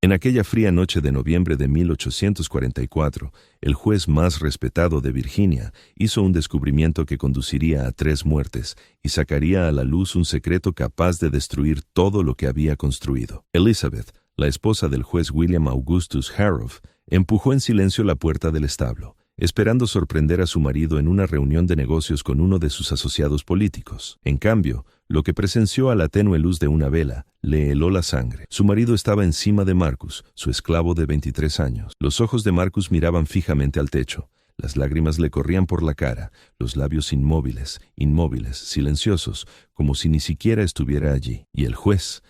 En aquella fría noche de noviembre de 1844, el juez más respetado de Virginia hizo un descubrimiento que conduciría a 3 muertes y sacaría a la luz un secreto capaz de destruir todo lo que había construido. Elizabeth, la esposa del juez William Augustus Harrowf, empujó en silencio la puerta del establo, esperando sorprender a su marido en una reunión de negocios con uno de sus asociados políticos. En cambio, lo que presenció a la tenue luz de una vela le heló la sangre. Su marido estaba encima de Marcus, su esclavo de 23 años. Los ojos de Marcus miraban fijamente al techo. Las lágrimas le corrían por la cara, los labios inmóviles, silenciosos, como si ni siquiera estuviera allí. Y el juez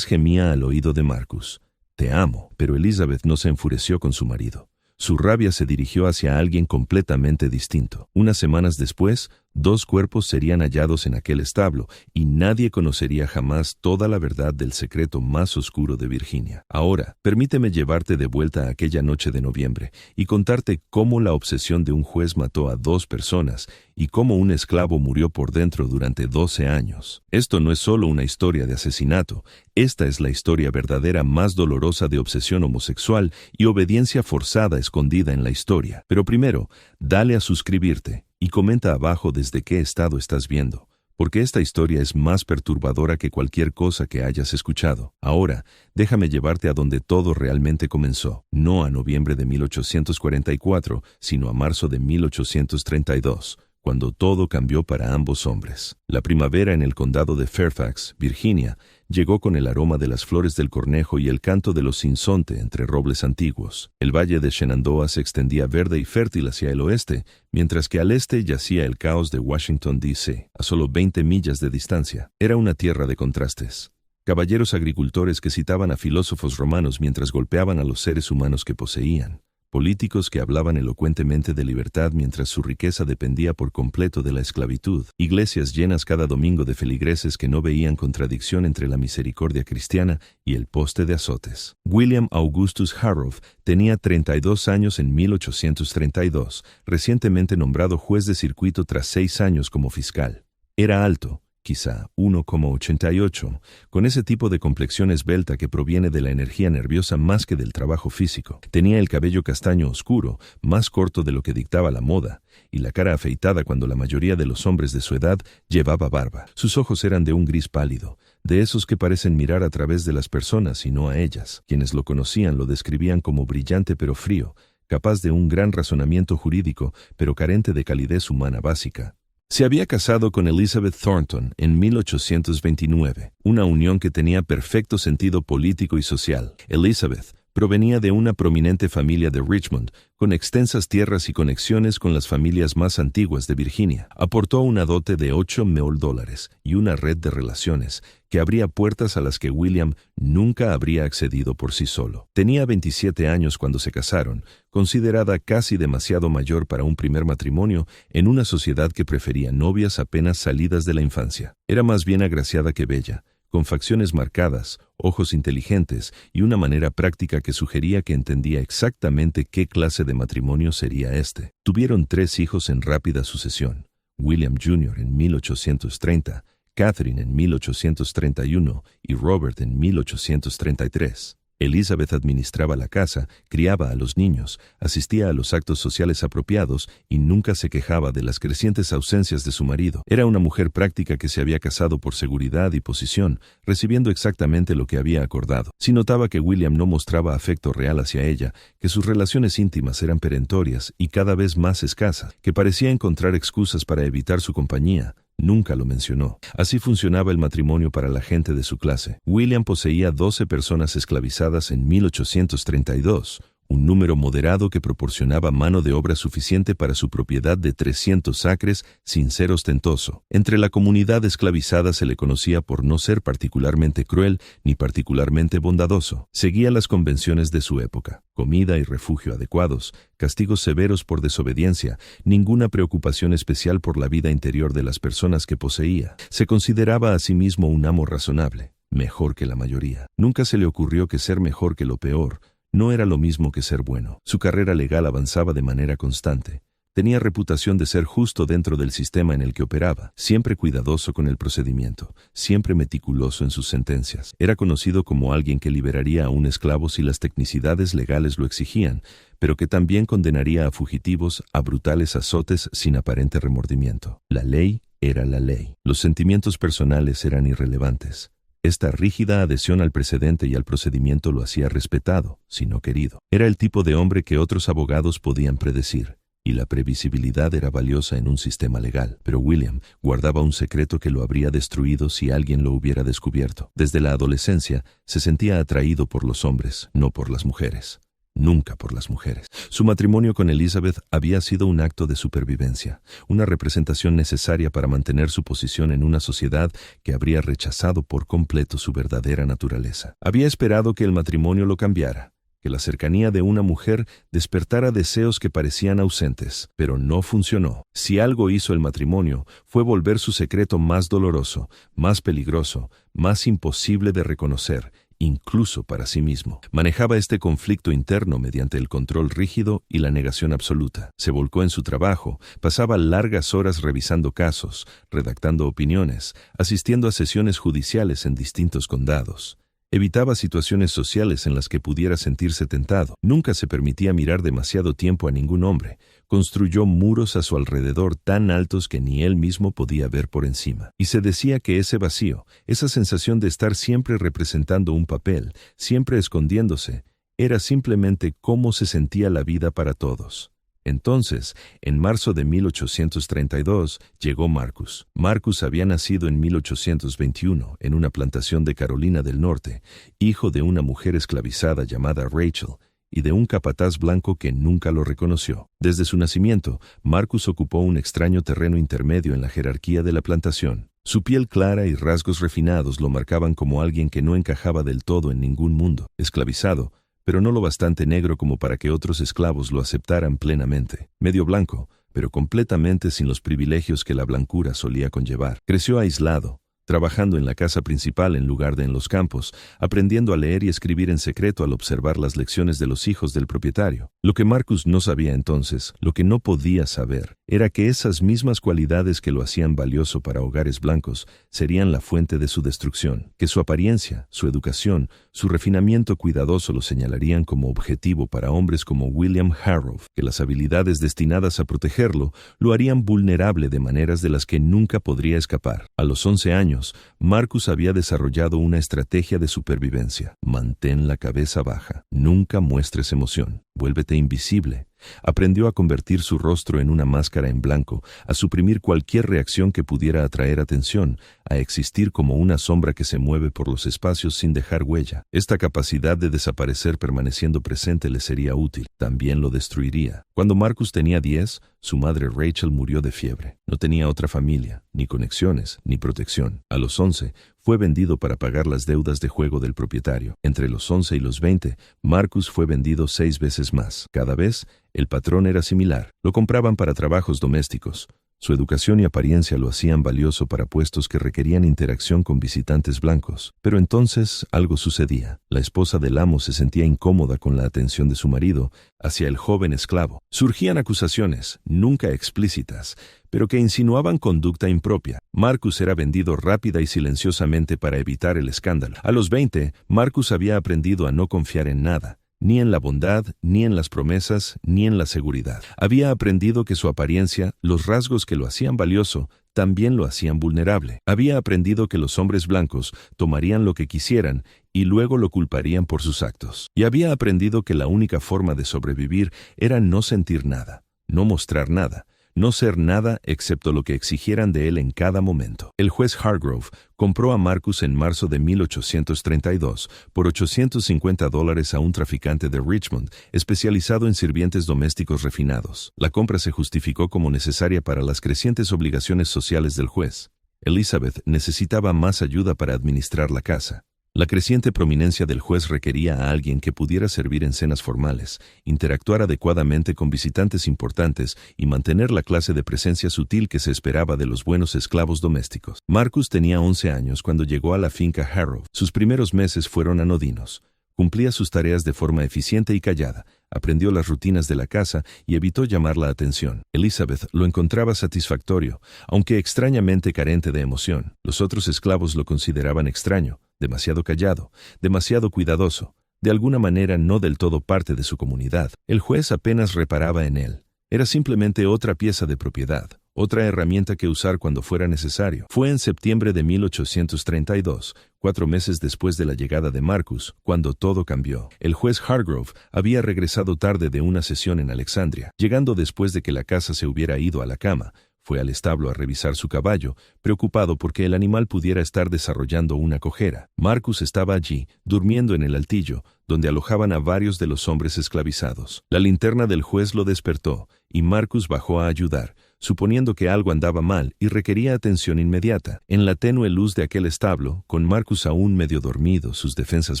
gemía al oído de Marcus: «Te amo». Pero Elizabeth no se enfureció con su marido. Su rabia se dirigió hacia alguien completamente distinto. Unas semanas después, 2 cuerpos serían hallados en aquel establo y nadie conocería jamás toda la verdad del secreto más oscuro de Virginia. Ahora, permíteme llevarte de vuelta a aquella noche de noviembre y contarte cómo la obsesión de un juez mató a 2 personas y cómo un esclavo murió por dentro durante 12 años. Esto no es solo una historia de asesinato, esta es la historia verdadera más dolorosa de obsesión homosexual y obediencia forzada escondida en la historia. Pero primero, dale a suscribirte y comenta abajo desde qué estado estás viendo, porque esta historia es más perturbadora que cualquier cosa que hayas escuchado. Ahora, déjame llevarte a donde todo realmente comenzó, no a noviembre de 1844, sino a marzo de 1832, cuando todo cambió para ambos hombres. La primavera en el condado de Fairfax, Virginia, llegó con el aroma de las flores del cornejo y el canto de los sinsonte entre robles antiguos. El valle de Shenandoah se extendía verde y fértil hacia el oeste, mientras que al este yacía el caos de Washington, D.C., a solo 20 millas de distancia. Era una tierra de contrastes. Caballeros agricultores que citaban a filósofos romanos mientras golpeaban a los seres humanos que poseían. Políticos que hablaban elocuentemente de libertad mientras su riqueza dependía por completo de la esclavitud. Iglesias llenas cada domingo de feligreses que no veían contradicción entre la misericordia cristiana y el poste de azotes. William Augustus Harrowf tenía 32 años en 1832, recientemente nombrado juez de circuito tras 6 años como fiscal. Era alto, quizá 1,88, con ese tipo de complexión esbelta que proviene de la energía nerviosa más que del trabajo físico. Tenía el cabello castaño oscuro, más corto de lo que dictaba la moda, y la cara afeitada cuando la mayoría de los hombres de su edad llevaba barba. Sus ojos eran de un gris pálido, de esos que parecen mirar a través de las personas y no a ellas. Quienes lo conocían lo describían como brillante pero frío, capaz de un gran razonamiento jurídico, pero carente de calidez humana básica. Se había casado con Elizabeth Thornton en 1829, una unión que tenía perfecto sentido político y social. Elizabeth provenía de una prominente familia de Richmond, con extensas tierras y conexiones con las familias más antiguas de Virginia. Aportó una dote de $8,000 y una red de relaciones que abría puertas a las que William nunca habría accedido por sí solo. Tenía 27 años cuando se casaron, considerada casi demasiado mayor para un primer matrimonio en una sociedad que prefería novias apenas salidas de la infancia. Era más bien agraciada que bella, con facciones marcadas, ojos inteligentes y una manera práctica que sugería que entendía exactamente qué clase de matrimonio sería este. Tuvieron 3 hijos en rápida sucesión: William Jr. en 1830, Catherine en 1831 y Robert en 1833. Elizabeth administraba la casa, criaba a los niños, asistía a los actos sociales apropiados y nunca se quejaba de las crecientes ausencias de su marido. Era una mujer práctica que se había casado por seguridad y posición, recibiendo exactamente lo que había acordado. Si notaba que William no mostraba afecto real hacia ella, que sus relaciones íntimas eran perentorias y cada vez más escasas, que parecía encontrar excusas para evitar su compañía, nunca lo mencionó. Así funcionaba el matrimonio para la gente de su clase. William poseía 12 personas esclavizadas en 1832, un número moderado que proporcionaba mano de obra suficiente para su propiedad de 300 acres sin ser ostentoso. Entre la comunidad esclavizada se le conocía por no ser particularmente cruel ni particularmente bondadoso. Seguía las convenciones de su época: comida y refugio adecuados, castigos severos por desobediencia, ninguna preocupación especial por la vida interior de las personas que poseía. Se consideraba a sí mismo un amo razonable, mejor que la mayoría. Nunca se le ocurrió que ser mejor que lo peor no era lo mismo que ser bueno. Su carrera legal avanzaba de manera constante. Tenía reputación de ser justo dentro del sistema en el que operaba, siempre cuidadoso con el procedimiento, siempre meticuloso en sus sentencias. Era conocido como alguien que liberaría a un esclavo si las tecnicidades legales lo exigían, pero que también condenaría a fugitivos a brutales azotes sin aparente remordimiento. La ley era la ley. Los sentimientos personales eran irrelevantes. Esta rígida adhesión al precedente y al procedimiento lo hacía respetado, si no querido. Era el tipo de hombre que otros abogados podían predecir, y la previsibilidad era valiosa en un sistema legal. Pero William guardaba un secreto que lo habría destruido si alguien lo hubiera descubierto. Desde la adolescencia se sentía atraído por los hombres, no por las mujeres. Nunca por las mujeres. Su matrimonio con Elizabeth había sido un acto de supervivencia, una representación necesaria para mantener su posición en una sociedad que habría rechazado por completo su verdadera naturaleza. Había esperado que el matrimonio lo cambiara, que la cercanía de una mujer despertara deseos que parecían ausentes, pero no funcionó. Si algo hizo el matrimonio, fue volver su secreto más doloroso, más peligroso, más imposible de reconocer, incluso para sí mismo. Manejaba este conflicto interno mediante el control rígido y la negación absoluta. Se volcó en su trabajo, pasaba largas horas revisando casos, redactando opiniones, asistiendo a sesiones judiciales en distintos condados. Evitaba situaciones sociales en las que pudiera sentirse tentado. Nunca se permitía mirar demasiado tiempo a ningún hombre. Construyó muros a su alrededor tan altos que ni él mismo podía ver por encima. Y se decía que ese vacío, esa sensación de estar siempre representando un papel, siempre escondiéndose, era simplemente cómo se sentía la vida para todos. Entonces, en marzo de 1832, llegó Marcus. Marcus había nacido en 1821 en una plantación de Carolina del Norte, hijo de una mujer esclavizada llamada Rachel y de un capataz blanco que nunca lo reconoció. Desde su nacimiento, Marcus ocupó un extraño terreno intermedio en la jerarquía de la plantación. Su piel clara y rasgos refinados lo marcaban como alguien que no encajaba del todo en ningún mundo, esclavizado, pero no lo bastante negro como para que otros esclavos lo aceptaran plenamente. Medio blanco, pero completamente sin los privilegios que la blancura solía conllevar. Creció aislado, trabajando en la casa principal en lugar de en los campos, aprendiendo a leer y escribir en secreto al observar las lecciones de los hijos del propietario. Lo que Marcus no sabía entonces, lo que no podía saber, era que esas mismas cualidades que lo hacían valioso para hogares blancos serían la fuente de su destrucción, que su apariencia, su educación, su refinamiento cuidadoso lo señalarían como objetivo para hombres como William Harrow, que las habilidades destinadas a protegerlo lo harían vulnerable de maneras de las que nunca podría escapar. A los 11 años, Marcus había desarrollado una estrategia de supervivencia. Mantén la cabeza baja, nunca muestres emoción, vuélvete invisible. Aprendió a convertir su rostro en una máscara en blanco, a suprimir cualquier reacción que pudiera atraer atención, a existir como una sombra que se mueve por los espacios sin dejar huella. Esta capacidad de desaparecer permaneciendo presente le sería útil, también lo destruiría. Cuando Marcus tenía 10, su madre Rachel murió de fiebre. No tenía otra familia, ni conexiones, ni protección. A los 11, fue vendido para pagar las deudas de juego del propietario. Entre los 11 y los 20, Marcus fue vendido 6 veces más. Cada vez, el patrón era similar. Lo compraban para trabajos domésticos. Su educación y apariencia lo hacían valioso para puestos que requerían interacción con visitantes blancos. Pero entonces algo sucedía. La esposa del amo se sentía incómoda con la atención de su marido hacia el joven esclavo. Surgían acusaciones, nunca explícitas, pero que insinuaban conducta impropia. Marcus era vendido rápida y silenciosamente para evitar el escándalo. A los 20, Marcus había aprendido a no confiar en nada. Ni en la bondad, ni en las promesas, ni en la seguridad. Había aprendido que su apariencia, los rasgos que lo hacían valioso, también lo hacían vulnerable. Había aprendido que los hombres blancos tomarían lo que quisieran y luego lo culparían por sus actos. Y había aprendido que la única forma de sobrevivir era no sentir nada, no mostrar nada, no ser nada excepto lo que exigieran de él en cada momento. El juez Hargrove compró a Marcus en marzo de 1832 por $850 a un traficante de Richmond especializado en sirvientes domésticos refinados. La compra se justificó como necesaria para las crecientes obligaciones sociales del juez. Elizabeth necesitaba más ayuda para administrar la casa. La creciente prominencia del juez requería a alguien que pudiera servir en cenas formales, interactuar adecuadamente con visitantes importantes y mantener la clase de presencia sutil que se esperaba de los buenos esclavos domésticos. Marcus tenía 11 años cuando llegó a la finca Harrow. Sus primeros meses fueron anodinos. Cumplía sus tareas de forma eficiente y callada, aprendió las rutinas de la casa y evitó llamar la atención. Elizabeth lo encontraba satisfactorio, aunque extrañamente carente de emoción. Los otros esclavos lo consideraban extraño, demasiado callado, demasiado cuidadoso, de alguna manera no del todo parte de su comunidad. El juez apenas reparaba en él. Era simplemente otra pieza de propiedad, otra herramienta que usar cuando fuera necesario. Fue en septiembre de 1832, 4 meses después de la llegada de Marcus, cuando todo cambió. El juez Hargrove había regresado tarde de una sesión en Alexandria. Llegando después de que la casa se hubiera ido a la cama, fue al establo a revisar su caballo, preocupado porque el animal pudiera estar desarrollando una cojera. Marcus estaba allí, durmiendo en el altillo, donde alojaban a varios de los hombres esclavizados. La linterna del juez lo despertó, y Marcus bajó a ayudar, suponiendo que algo andaba mal y requería atención inmediata. En la tenue luz de aquel establo, con Marcus aún medio dormido, sus defensas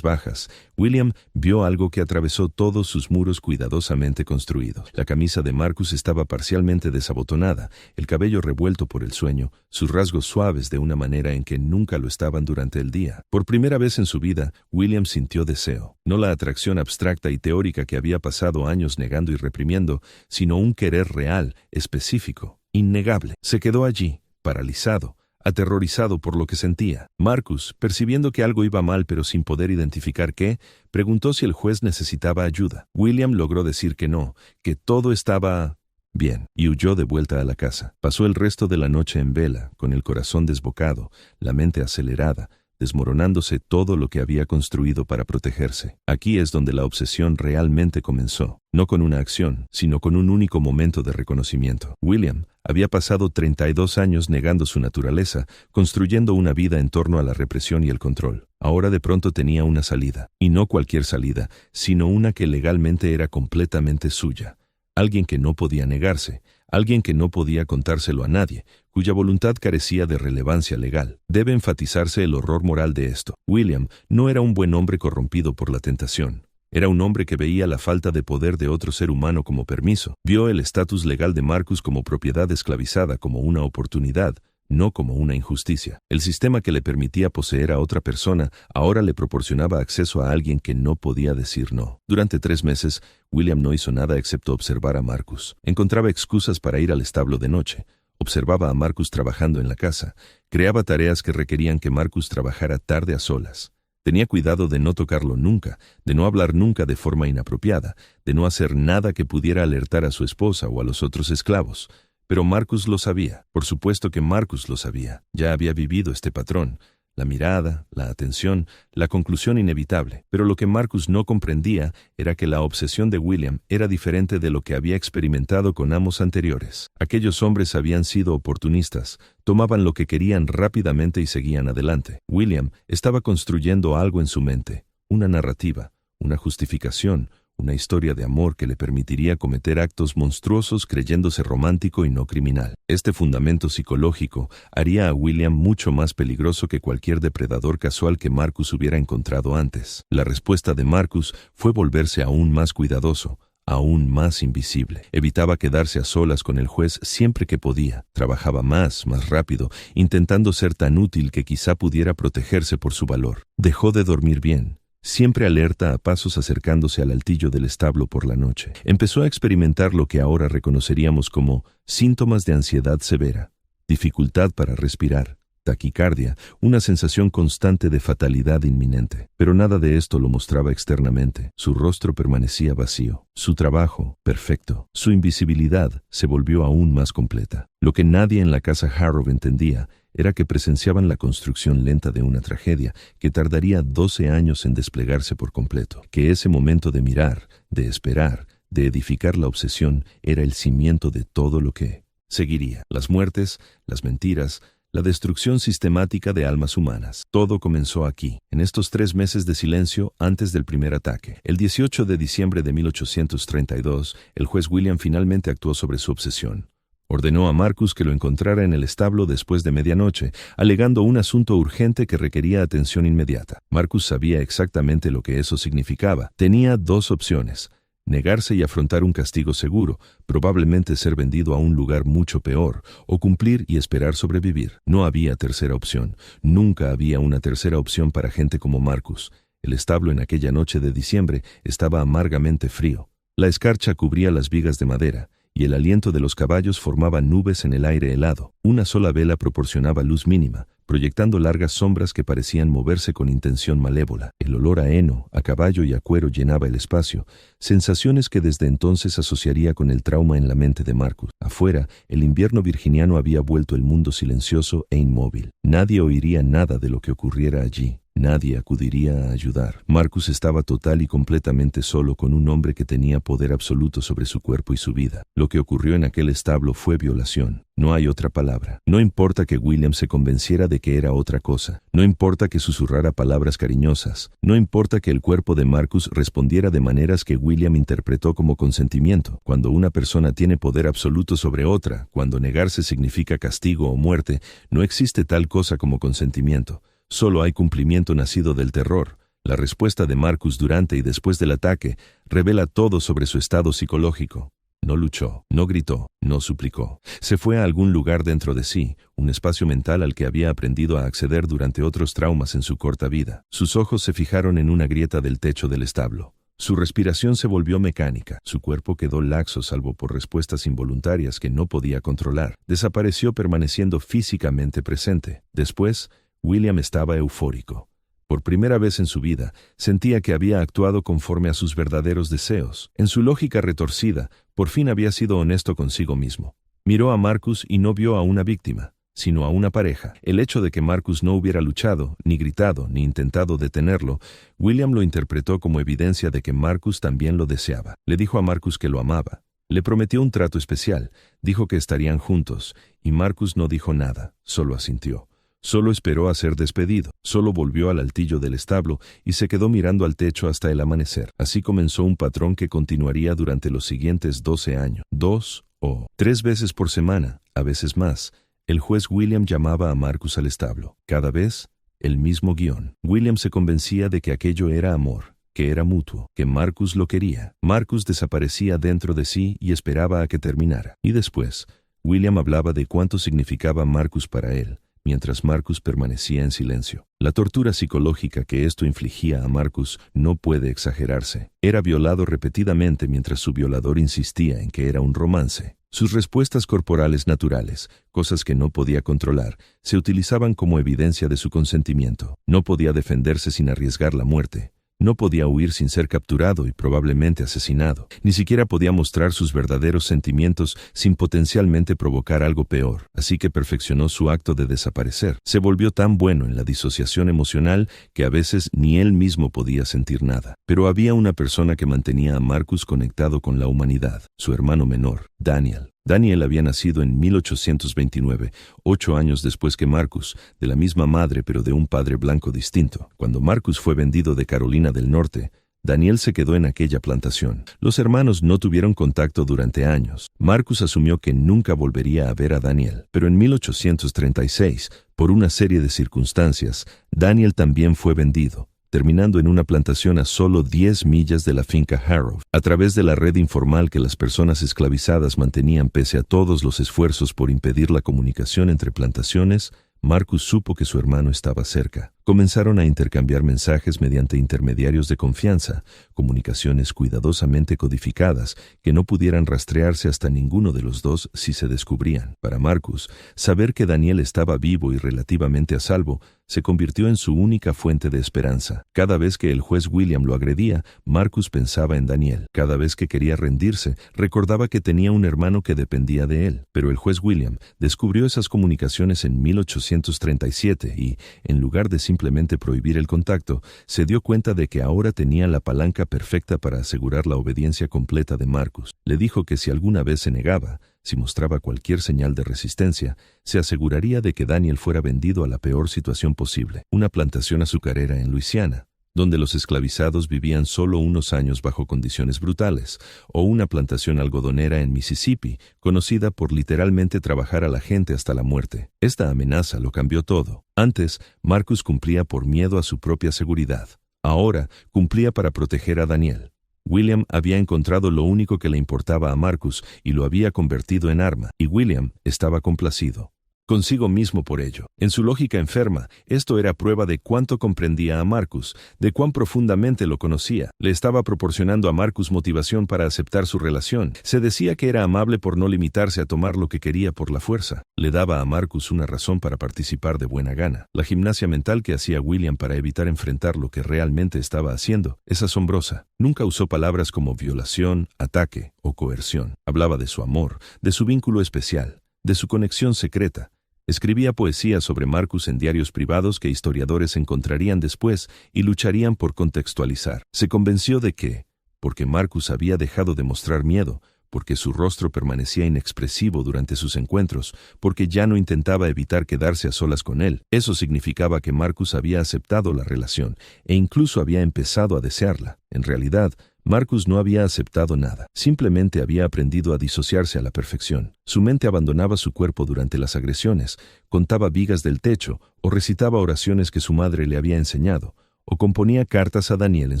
bajas, William vio algo que atravesó todos sus muros cuidadosamente construidos. La camisa de Marcus estaba parcialmente desabotonada, el cabello revuelto por el sueño, sus rasgos suaves de una manera en que nunca lo estaban durante el día. Por primera vez en su vida, William sintió deseo. No la atracción abstracta y teórica que había pasado años negando y reprimiendo, sino un querer real, específico, innegable. Se quedó allí, paralizado, aterrorizado por lo que sentía. Marcus, percibiendo que algo iba mal pero sin poder identificar qué, preguntó si el juez necesitaba ayuda. William logró decir que no, que todo estaba bien, y huyó de vuelta a la casa. Pasó el resto de la noche en vela, con el corazón desbocado, la mente acelerada, desmoronándose todo lo que había construido para protegerse. Aquí es donde la obsesión realmente comenzó, no con una acción, sino con un único momento de reconocimiento. William había pasado 32 años negando su naturaleza, construyendo una vida en torno a la represión y el control. Ahora de pronto tenía una salida, y no cualquier salida, sino una que legalmente era completamente suya. Alguien que no podía negarse, alguien que no podía contárselo a nadie, cuya voluntad carecía de relevancia legal. Debe enfatizarse el horror moral de esto. William no era un buen hombre corrompido por la tentación. Era un hombre que veía la falta de poder de otro ser humano como permiso. Vio el estatus legal de Marcus como propiedad esclavizada, como una oportunidad, no como una injusticia. El sistema que le permitía poseer a otra persona ahora le proporcionaba acceso a alguien que no podía decir no. Durante 3 meses, William no hizo nada excepto observar a Marcus. Encontraba excusas para ir al establo de noche. Observaba a Marcus trabajando en la casa. Creaba tareas que requerían que Marcus trabajara tarde a solas. Tenía cuidado de no tocarlo nunca, de no hablar nunca de forma inapropiada, de no hacer nada que pudiera alertar a su esposa o a los otros esclavos. Pero Marcus lo sabía. Por supuesto que Marcus lo sabía. Ya había vivido este patrón. La mirada, la atención, la conclusión inevitable. Pero lo que Marcus no comprendía era que la obsesión de William era diferente de lo que había experimentado con amos anteriores. Aquellos hombres habían sido oportunistas, tomaban lo que querían rápidamente y seguían adelante. William estaba construyendo algo en su mente, una narrativa, una justificación, una historia de amor que le permitiría cometer actos monstruosos creyéndose romántico y no criminal. Este fundamento psicológico haría a William mucho más peligroso que cualquier depredador casual que Marcus hubiera encontrado antes. La respuesta de Marcus fue volverse aún más cuidadoso, aún más invisible. Evitaba quedarse a solas con el juez siempre que podía. Trabajaba más rápido, intentando ser tan útil que quizá pudiera protegerse por su valor. Dejó de dormir bien, siempre alerta a pasos acercándose al altillo del establo por la noche. Empezó a experimentar lo que ahora reconoceríamos como síntomas de ansiedad severa, dificultad para respirar, taquicardia, una sensación constante de fatalidad inminente. Pero nada de esto lo mostraba externamente. Su rostro permanecía vacío. Su trabajo, perfecto. Su invisibilidad se volvió aún más completa. Lo que nadie en la casa Harrow entendía era que presenciaban la construcción lenta de una tragedia que tardaría 12 años en desplegarse por completo. Que ese momento de mirar, de esperar, de edificar la obsesión era el cimiento de todo lo que seguiría. Las muertes, las mentiras, la destrucción sistemática de almas humanas. Todo comenzó aquí, en estos 3 meses de silencio antes del primer ataque. El 18 de diciembre de 1832, el juez William finalmente actuó sobre su obsesión. Ordenó a Marcus que lo encontrara en el establo después de medianoche, alegando un asunto urgente que requería atención inmediata. Marcus sabía exactamente lo que eso significaba. Tenía 2 opciones: negarse y afrontar un castigo seguro, probablemente ser vendido a un lugar mucho peor, o cumplir y esperar sobrevivir. No había tercera opción. Nunca había una tercera opción para gente como Marcus. El establo en aquella noche de diciembre estaba amargamente frío. La escarcha cubría las vigas de madera, y el aliento de los caballos formaba nubes en el aire helado. Una sola vela proporcionaba luz mínima, proyectando largas sombras que parecían moverse con intención malévola. El olor a heno, a caballo y a cuero llenaba el espacio, sensaciones que desde entonces asociaría con el trauma en la mente de Marcus. Afuera, el invierno virginiano había vuelto el mundo silencioso e inmóvil. Nadie oiría nada de lo que ocurriera allí. Nadie acudiría a ayudar. Marcus estaba total y completamente solo con un hombre que tenía poder absoluto sobre su cuerpo y su vida. Lo que ocurrió en aquel establo fue violación. No hay otra palabra. No importa que William se convenciera de que era otra cosa. No importa que susurrara palabras cariñosas. No importa que el cuerpo de Marcus respondiera de maneras que William interpretó como consentimiento. Cuando una persona tiene poder absoluto sobre otra, cuando negarse significa castigo o muerte, no existe tal cosa como consentimiento. Solo hay cumplimiento nacido del terror. La respuesta de Marcus durante y después del ataque revela todo sobre su estado psicológico. No luchó, no gritó, no suplicó. Se fue a algún lugar dentro de sí, un espacio mental al que había aprendido a acceder durante otros traumas en su corta vida. Sus ojos se fijaron en una grieta del techo del establo. Su respiración se volvió mecánica. Su cuerpo quedó laxo salvo por respuestas involuntarias que no podía controlar. Desapareció permaneciendo físicamente presente. Después, William estaba eufórico. Por primera vez en su vida, sentía que había actuado conforme a sus verdaderos deseos. En su lógica retorcida, por fin había sido honesto consigo mismo. Miró a Marcus y no vio a una víctima, sino a una pareja. El hecho de que Marcus no hubiera luchado, ni gritado, ni intentado detenerlo, William lo interpretó como evidencia de que Marcus también lo deseaba. Le dijo a Marcus que lo amaba. Le prometió un trato especial, dijo que estarían juntos, y Marcus no dijo nada, solo asintió. Solo esperó a ser despedido, solo volvió al altillo del establo y se quedó mirando al techo hasta el amanecer. Así comenzó un patrón que continuaría durante los siguientes 12 años. 2 o 3 veces por semana, a veces más, el juez William llamaba a Marcus al establo. Cada vez, el mismo guión. William se convencía de que aquello era amor, que era mutuo, que Marcus lo quería. Marcus desaparecía dentro de sí y esperaba a que terminara. Y después, William hablaba de cuánto significaba Marcus para él, mientras Marcus permanecía en silencio. La tortura psicológica que esto infligía a Marcus no puede exagerarse. Era violado repetidamente mientras su violador insistía en que era un romance. Sus respuestas corporales naturales, cosas que no podía controlar, se utilizaban como evidencia de su consentimiento. No podía defenderse sin arriesgar la muerte. No podía huir sin ser capturado y probablemente asesinado. Ni siquiera podía mostrar sus verdaderos sentimientos sin potencialmente provocar algo peor. Así que perfeccionó su acto de desaparecer. Se volvió tan bueno en la disociación emocional que a veces ni él mismo podía sentir nada. Pero había una persona que mantenía a Marcus conectado con la humanidad, su hermano menor, Daniel. Daniel había nacido en 1829, 8 años después que Marcus, de la misma madre pero de un padre blanco distinto. Cuando Marcus fue vendido de Carolina del Norte, Daniel se quedó en aquella plantación. Los hermanos no tuvieron contacto durante años. Marcus asumió que nunca volvería a ver a Daniel. Pero en 1836, por una serie de circunstancias, Daniel también fue vendido, terminando en una plantación a solo 10 millas de la finca Harrow. A través de la red informal que las personas esclavizadas mantenían pese a todos los esfuerzos por impedir la comunicación entre plantaciones, Marcus supo que su hermano estaba cerca. Comenzaron a intercambiar mensajes mediante intermediarios de confianza, comunicaciones cuidadosamente codificadas que no pudieran rastrearse hasta ninguno de los dos si se descubrían. Para Marcus, saber que Daniel estaba vivo y relativamente a salvo se convirtió en su única fuente de esperanza. Cada vez que el juez William lo agredía, Marcus pensaba en Daniel. Cada vez que quería rendirse, recordaba que tenía un hermano que dependía de él. Pero el juez William descubrió esas comunicaciones en 1837 y, en lugar de simplemente prohibir el contacto, se dio cuenta de que ahora tenía la palanca perfecta para asegurar la obediencia completa de Marcus. Le dijo que si alguna vez se negaba, si mostraba cualquier señal de resistencia, se aseguraría de que Daniel fuera vendido a la peor situación posible, una plantación azucarera en Luisiana, donde los esclavizados vivían solo unos años bajo condiciones brutales, o una plantación algodonera en Mississippi, conocida por literalmente trabajar a la gente hasta la muerte. Esta amenaza lo cambió todo. Antes, Marcus cumplía por miedo a su propia seguridad. Ahora, cumplía para proteger a Daniel. William había encontrado lo único que le importaba a Marcus y lo había convertido en arma, y William estaba complacido. consigo mismo por ello. En su lógica enferma, esto era prueba de cuánto comprendía a Marcus, de cuán profundamente lo conocía. Le estaba proporcionando a Marcus motivación para aceptar su relación. Se decía que era amable por no limitarse a tomar lo que quería por la fuerza. Le daba a Marcus una razón para participar de buena gana. La gimnasia mental que hacía William para evitar enfrentar lo que realmente estaba haciendo es asombrosa. Nunca usó palabras como violación, ataque o coerción. Hablaba de su amor, de su vínculo especial, de su conexión secreta. Escribía poesía sobre Marcus en diarios privados que historiadores encontrarían después y lucharían por contextualizar. Se convenció de que, porque Marcus había dejado de mostrar miedo, porque su rostro permanecía inexpresivo durante sus encuentros, porque ya no intentaba evitar quedarse a solas con él, eso significaba que Marcus había aceptado la relación e incluso había empezado a desearla. En realidad, Marcus no había aceptado nada, simplemente había aprendido a disociarse a la perfección. Su mente abandonaba su cuerpo durante las agresiones, contaba vigas del techo o recitaba oraciones que su madre le había enseñado, o componía cartas a Daniel en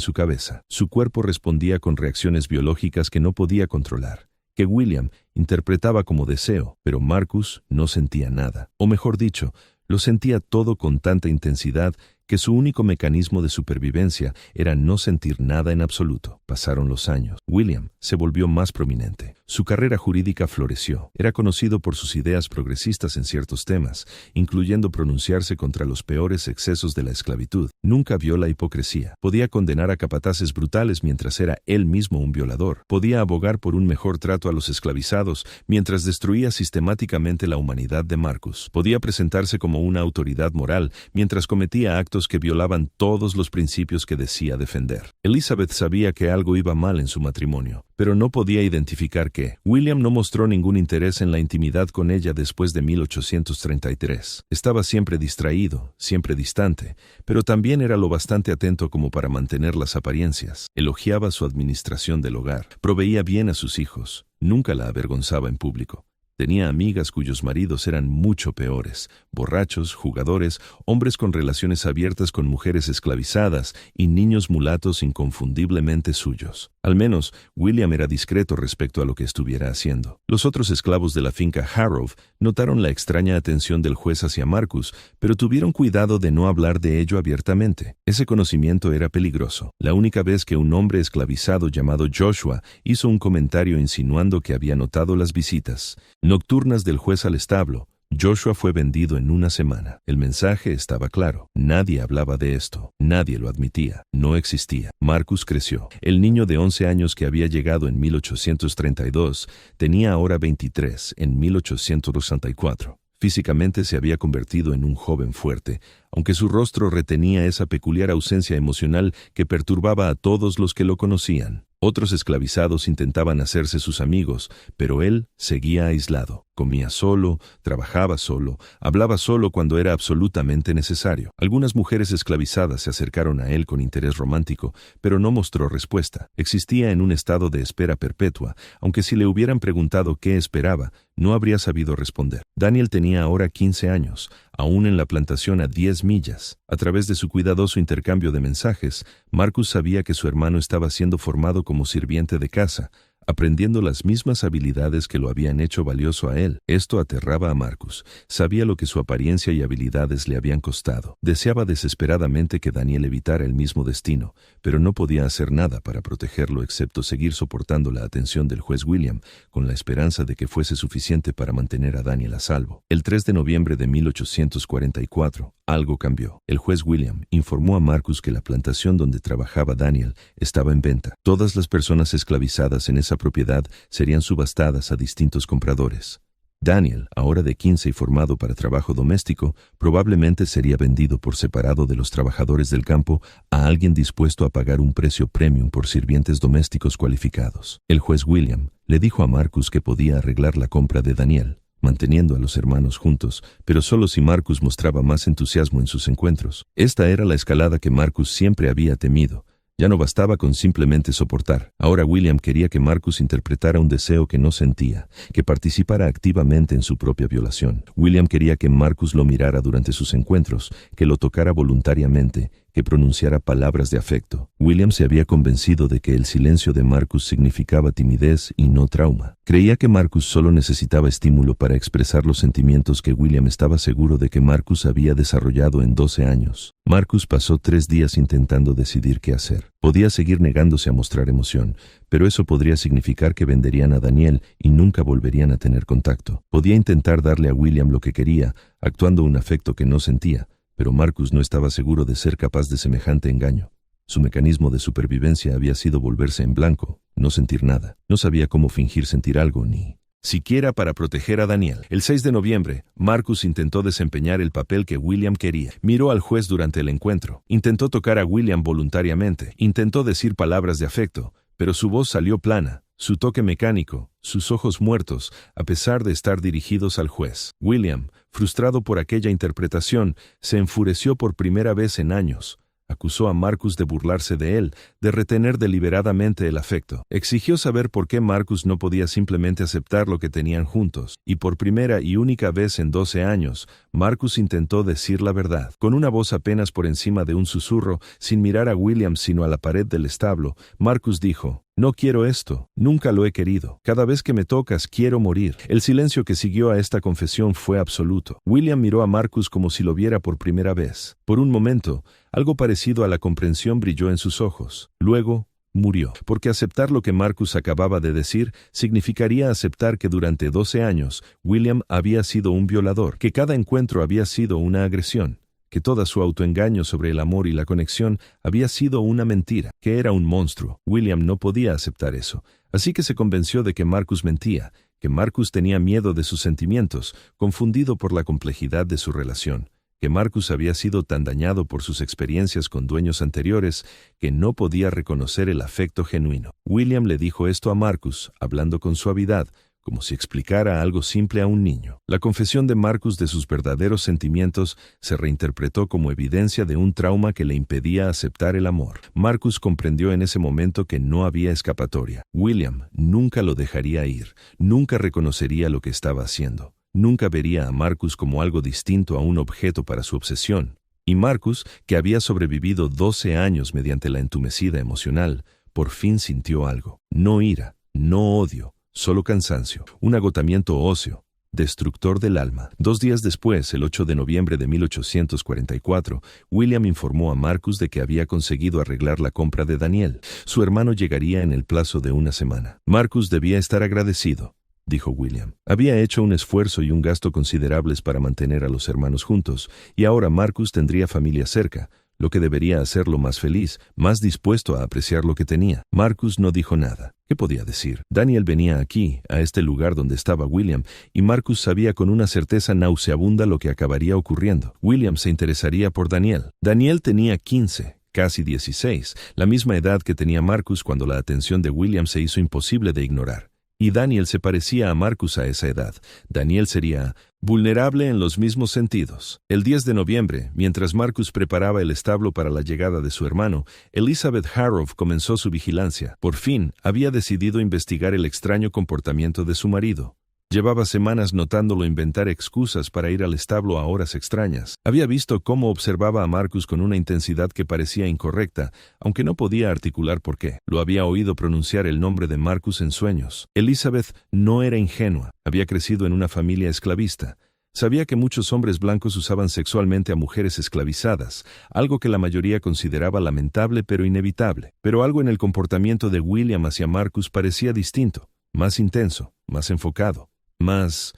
su cabeza. Su cuerpo respondía con reacciones biológicas que no podía controlar, que William interpretaba como deseo, pero Marcus no sentía nada, o mejor dicho, lo sentía todo con tanta intensidad que su único mecanismo de supervivencia era no sentir nada en absoluto. Pasaron los años. William se volvió más prominente. Su carrera jurídica floreció. Era conocido por sus ideas progresistas en ciertos temas, incluyendo pronunciarse contra los peores excesos de la esclavitud. Nunca vio la hipocresía. Podía condenar a capataces brutales mientras era él mismo un violador. Podía abogar por un mejor trato a los esclavizados mientras destruía sistemáticamente la humanidad de Marcus. Podía presentarse como una autoridad moral mientras cometía actos que violaban todos los principios que decía defender. Elizabeth sabía que algo iba mal en su matrimonio, pero no podía identificar qué. William no mostró ningún interés en la intimidad con ella después de 1833. Estaba siempre distraído, siempre distante, pero también era lo bastante atento como para mantener las apariencias. Elogiaba su administración del hogar, proveía bien a sus hijos, nunca la avergonzaba en público. Tenía amigas cuyos maridos eran mucho peores, borrachos, jugadores, hombres con relaciones abiertas con mujeres esclavizadas y niños mulatos inconfundiblemente suyos. Al menos, William era discreto respecto a lo que estuviera haciendo. Los otros esclavos de la finca Harrow notaron la extraña atención del juez hacia Marcus, pero tuvieron cuidado de no hablar de ello abiertamente. Ese conocimiento era peligroso. La única vez que un hombre esclavizado llamado Joshua hizo un comentario insinuando que había notado las visitas nocturnas del juez al establo, Joshua fue vendido en una semana. El mensaje estaba claro. Nadie hablaba de esto. Nadie lo admitía. No existía. Marcus creció. El niño de 11 años que había llegado en 1832 tenía ahora 23 en 1864. Físicamente se había convertido en un joven fuerte, aunque su rostro retenía esa peculiar ausencia emocional que perturbaba a todos los que lo conocían. Otros esclavizados intentaban hacerse sus amigos, pero él seguía aislado. Comía solo, trabajaba solo, hablaba solo cuando era absolutamente necesario. Algunas mujeres esclavizadas se acercaron a él con interés romántico, pero no mostró respuesta. Existía en un estado de espera perpetua, aunque si le hubieran preguntado qué esperaba, no habría sabido responder. Daniel tenía ahora 15 años, aún en la plantación a 10 millas. A través de su cuidadoso intercambio de mensajes, Marcus sabía que su hermano estaba siendo formado como sirviente de casa, aprendiendo las mismas habilidades que lo habían hecho valioso a él. Esto aterraba a Marcus. Sabía lo que su apariencia y habilidades le habían costado. Deseaba desesperadamente que Daniel evitara el mismo destino, pero no podía hacer nada para protegerlo excepto seguir soportando la atención del juez William, con la esperanza de que fuese suficiente para mantener a Daniel a salvo. El 3 de noviembre de 1844, algo cambió. El juez William informó a Marcus que la plantación donde trabajaba Daniel estaba en venta. Todas las personas esclavizadas en esa propiedad serían subastadas a distintos compradores. Daniel, ahora de 15 y formado para trabajo doméstico, probablemente sería vendido por separado de los trabajadores del campo a alguien dispuesto a pagar un precio premium por sirvientes domésticos cualificados. El juez William le dijo a Marcus que podía arreglar la compra de Daniel, manteniendo a los hermanos juntos, pero solo si Marcus mostraba más entusiasmo en sus encuentros. Esta era la escalada que Marcus siempre había temido. Ya no bastaba con simplemente soportar. Ahora William quería que Marcus interpretara un deseo que no sentía, que participara activamente en su propia violación. William quería que Marcus lo mirara durante sus encuentros, que lo tocara voluntariamente, que pronunciara palabras de afecto. William se había convencido de que el silencio de Marcus significaba timidez y no trauma. Creía que Marcus solo necesitaba estímulo para expresar los sentimientos que William estaba seguro de que Marcus había desarrollado en 12 años. Marcus pasó 3 días intentando decidir qué hacer. Podía seguir negándose a mostrar emoción, pero eso podría significar que venderían a Daniel y nunca volverían a tener contacto. Podía intentar darle a William lo que quería, actuando un afecto que no sentía, pero Marcus no estaba seguro de ser capaz de semejante engaño. Su mecanismo de supervivencia había sido volverse en blanco, no sentir nada. No sabía cómo fingir sentir algo, ni siquiera para proteger a Daniel. El 6 de noviembre, Marcus intentó desempeñar el papel que William quería. Miró al juez durante el encuentro. Intentó tocar a William voluntariamente. Intentó decir palabras de afecto, pero su voz salió plana, su toque mecánico, sus ojos muertos, a pesar de estar dirigidos al juez. William, frustrado por aquella interpretación, se enfureció por primera vez en años. Acusó a Marcus de burlarse de él, de retener deliberadamente el afecto. Exigió saber por qué Marcus no podía simplemente aceptar lo que tenían juntos. Y por primera y única vez en 12 años, Marcus intentó decir la verdad. Con una voz apenas por encima de un susurro, sin mirar a William sino a la pared del establo, Marcus dijo: «No quiero esto, nunca lo he querido. Cada vez que me tocas quiero morir». El silencio que siguió a esta confesión fue absoluto. William miró a Marcus como si lo viera por primera vez. Por un momento, algo parecido a la comprensión brilló en sus ojos. Luego, murió. Porque aceptar lo que Marcus acababa de decir significaría aceptar que durante 12 años William había sido un violador, que cada encuentro había sido una agresión, que todo su autoengaño sobre el amor y la conexión había sido una mentira, que era un monstruo. William no podía aceptar eso, así que se convenció de que Marcus mentía, que Marcus tenía miedo de sus sentimientos, confundido por la complejidad de su relación, que Marcus había sido tan dañado por sus experiencias con dueños anteriores que no podía reconocer el afecto genuino. William le dijo esto a Marcus, hablando con suavidad, como si explicara algo simple a un niño. La confesión de Marcus de sus verdaderos sentimientos se reinterpretó como evidencia de un trauma que le impedía aceptar el amor. Marcus comprendió en ese momento que no había escapatoria. William nunca lo dejaría ir, nunca reconocería lo que estaba haciendo, nunca vería a Marcus como algo distinto a un objeto para su obsesión. Y Marcus, que había sobrevivido 12 años mediante la entumecida emocional, por fin sintió algo. No ira, no odio, solo cansancio, un agotamiento óseo, destructor del alma. 2 días después, el 8 de noviembre de 1844, William informó a Marcus de que había conseguido arreglar la compra de Daniel. Su hermano llegaría en el plazo de 1 semana. Marcus debía estar agradecido, dijo William. Había hecho un esfuerzo y un gasto considerables para mantener a los hermanos juntos, y ahora Marcus tendría familia cerca, lo que debería hacerlo más feliz, más dispuesto a apreciar lo que tenía. Marcus no dijo nada. ¿Qué podía decir? Daniel venía aquí, a este lugar donde estaba William, y Marcus sabía con una certeza nauseabunda lo que acabaría ocurriendo. William se interesaría por Daniel. Daniel tenía 15, casi 16, la misma edad que tenía Marcus cuando la atención de William se hizo imposible de ignorar. Y Daniel se parecía a Marcus a esa edad. Daniel sería vulnerable en los mismos sentidos. El 10 de noviembre, mientras Marcus preparaba el establo para la llegada de su hermano, Elizabeth Harrow comenzó su vigilancia. Por fin, había decidido investigar el extraño comportamiento de su marido. Llevaba semanas notándolo inventar excusas para ir al establo a horas extrañas. Había visto cómo observaba a Marcus con una intensidad que parecía incorrecta, aunque no podía articular por qué. Lo había oído pronunciar el nombre de Marcus en sueños. Elizabeth no era ingenua. Había crecido en una familia esclavista. Sabía que muchos hombres blancos usaban sexualmente a mujeres esclavizadas, algo que la mayoría consideraba lamentable pero inevitable. Pero algo en el comportamiento de William hacia Marcus parecía distinto, más intenso, más enfocado.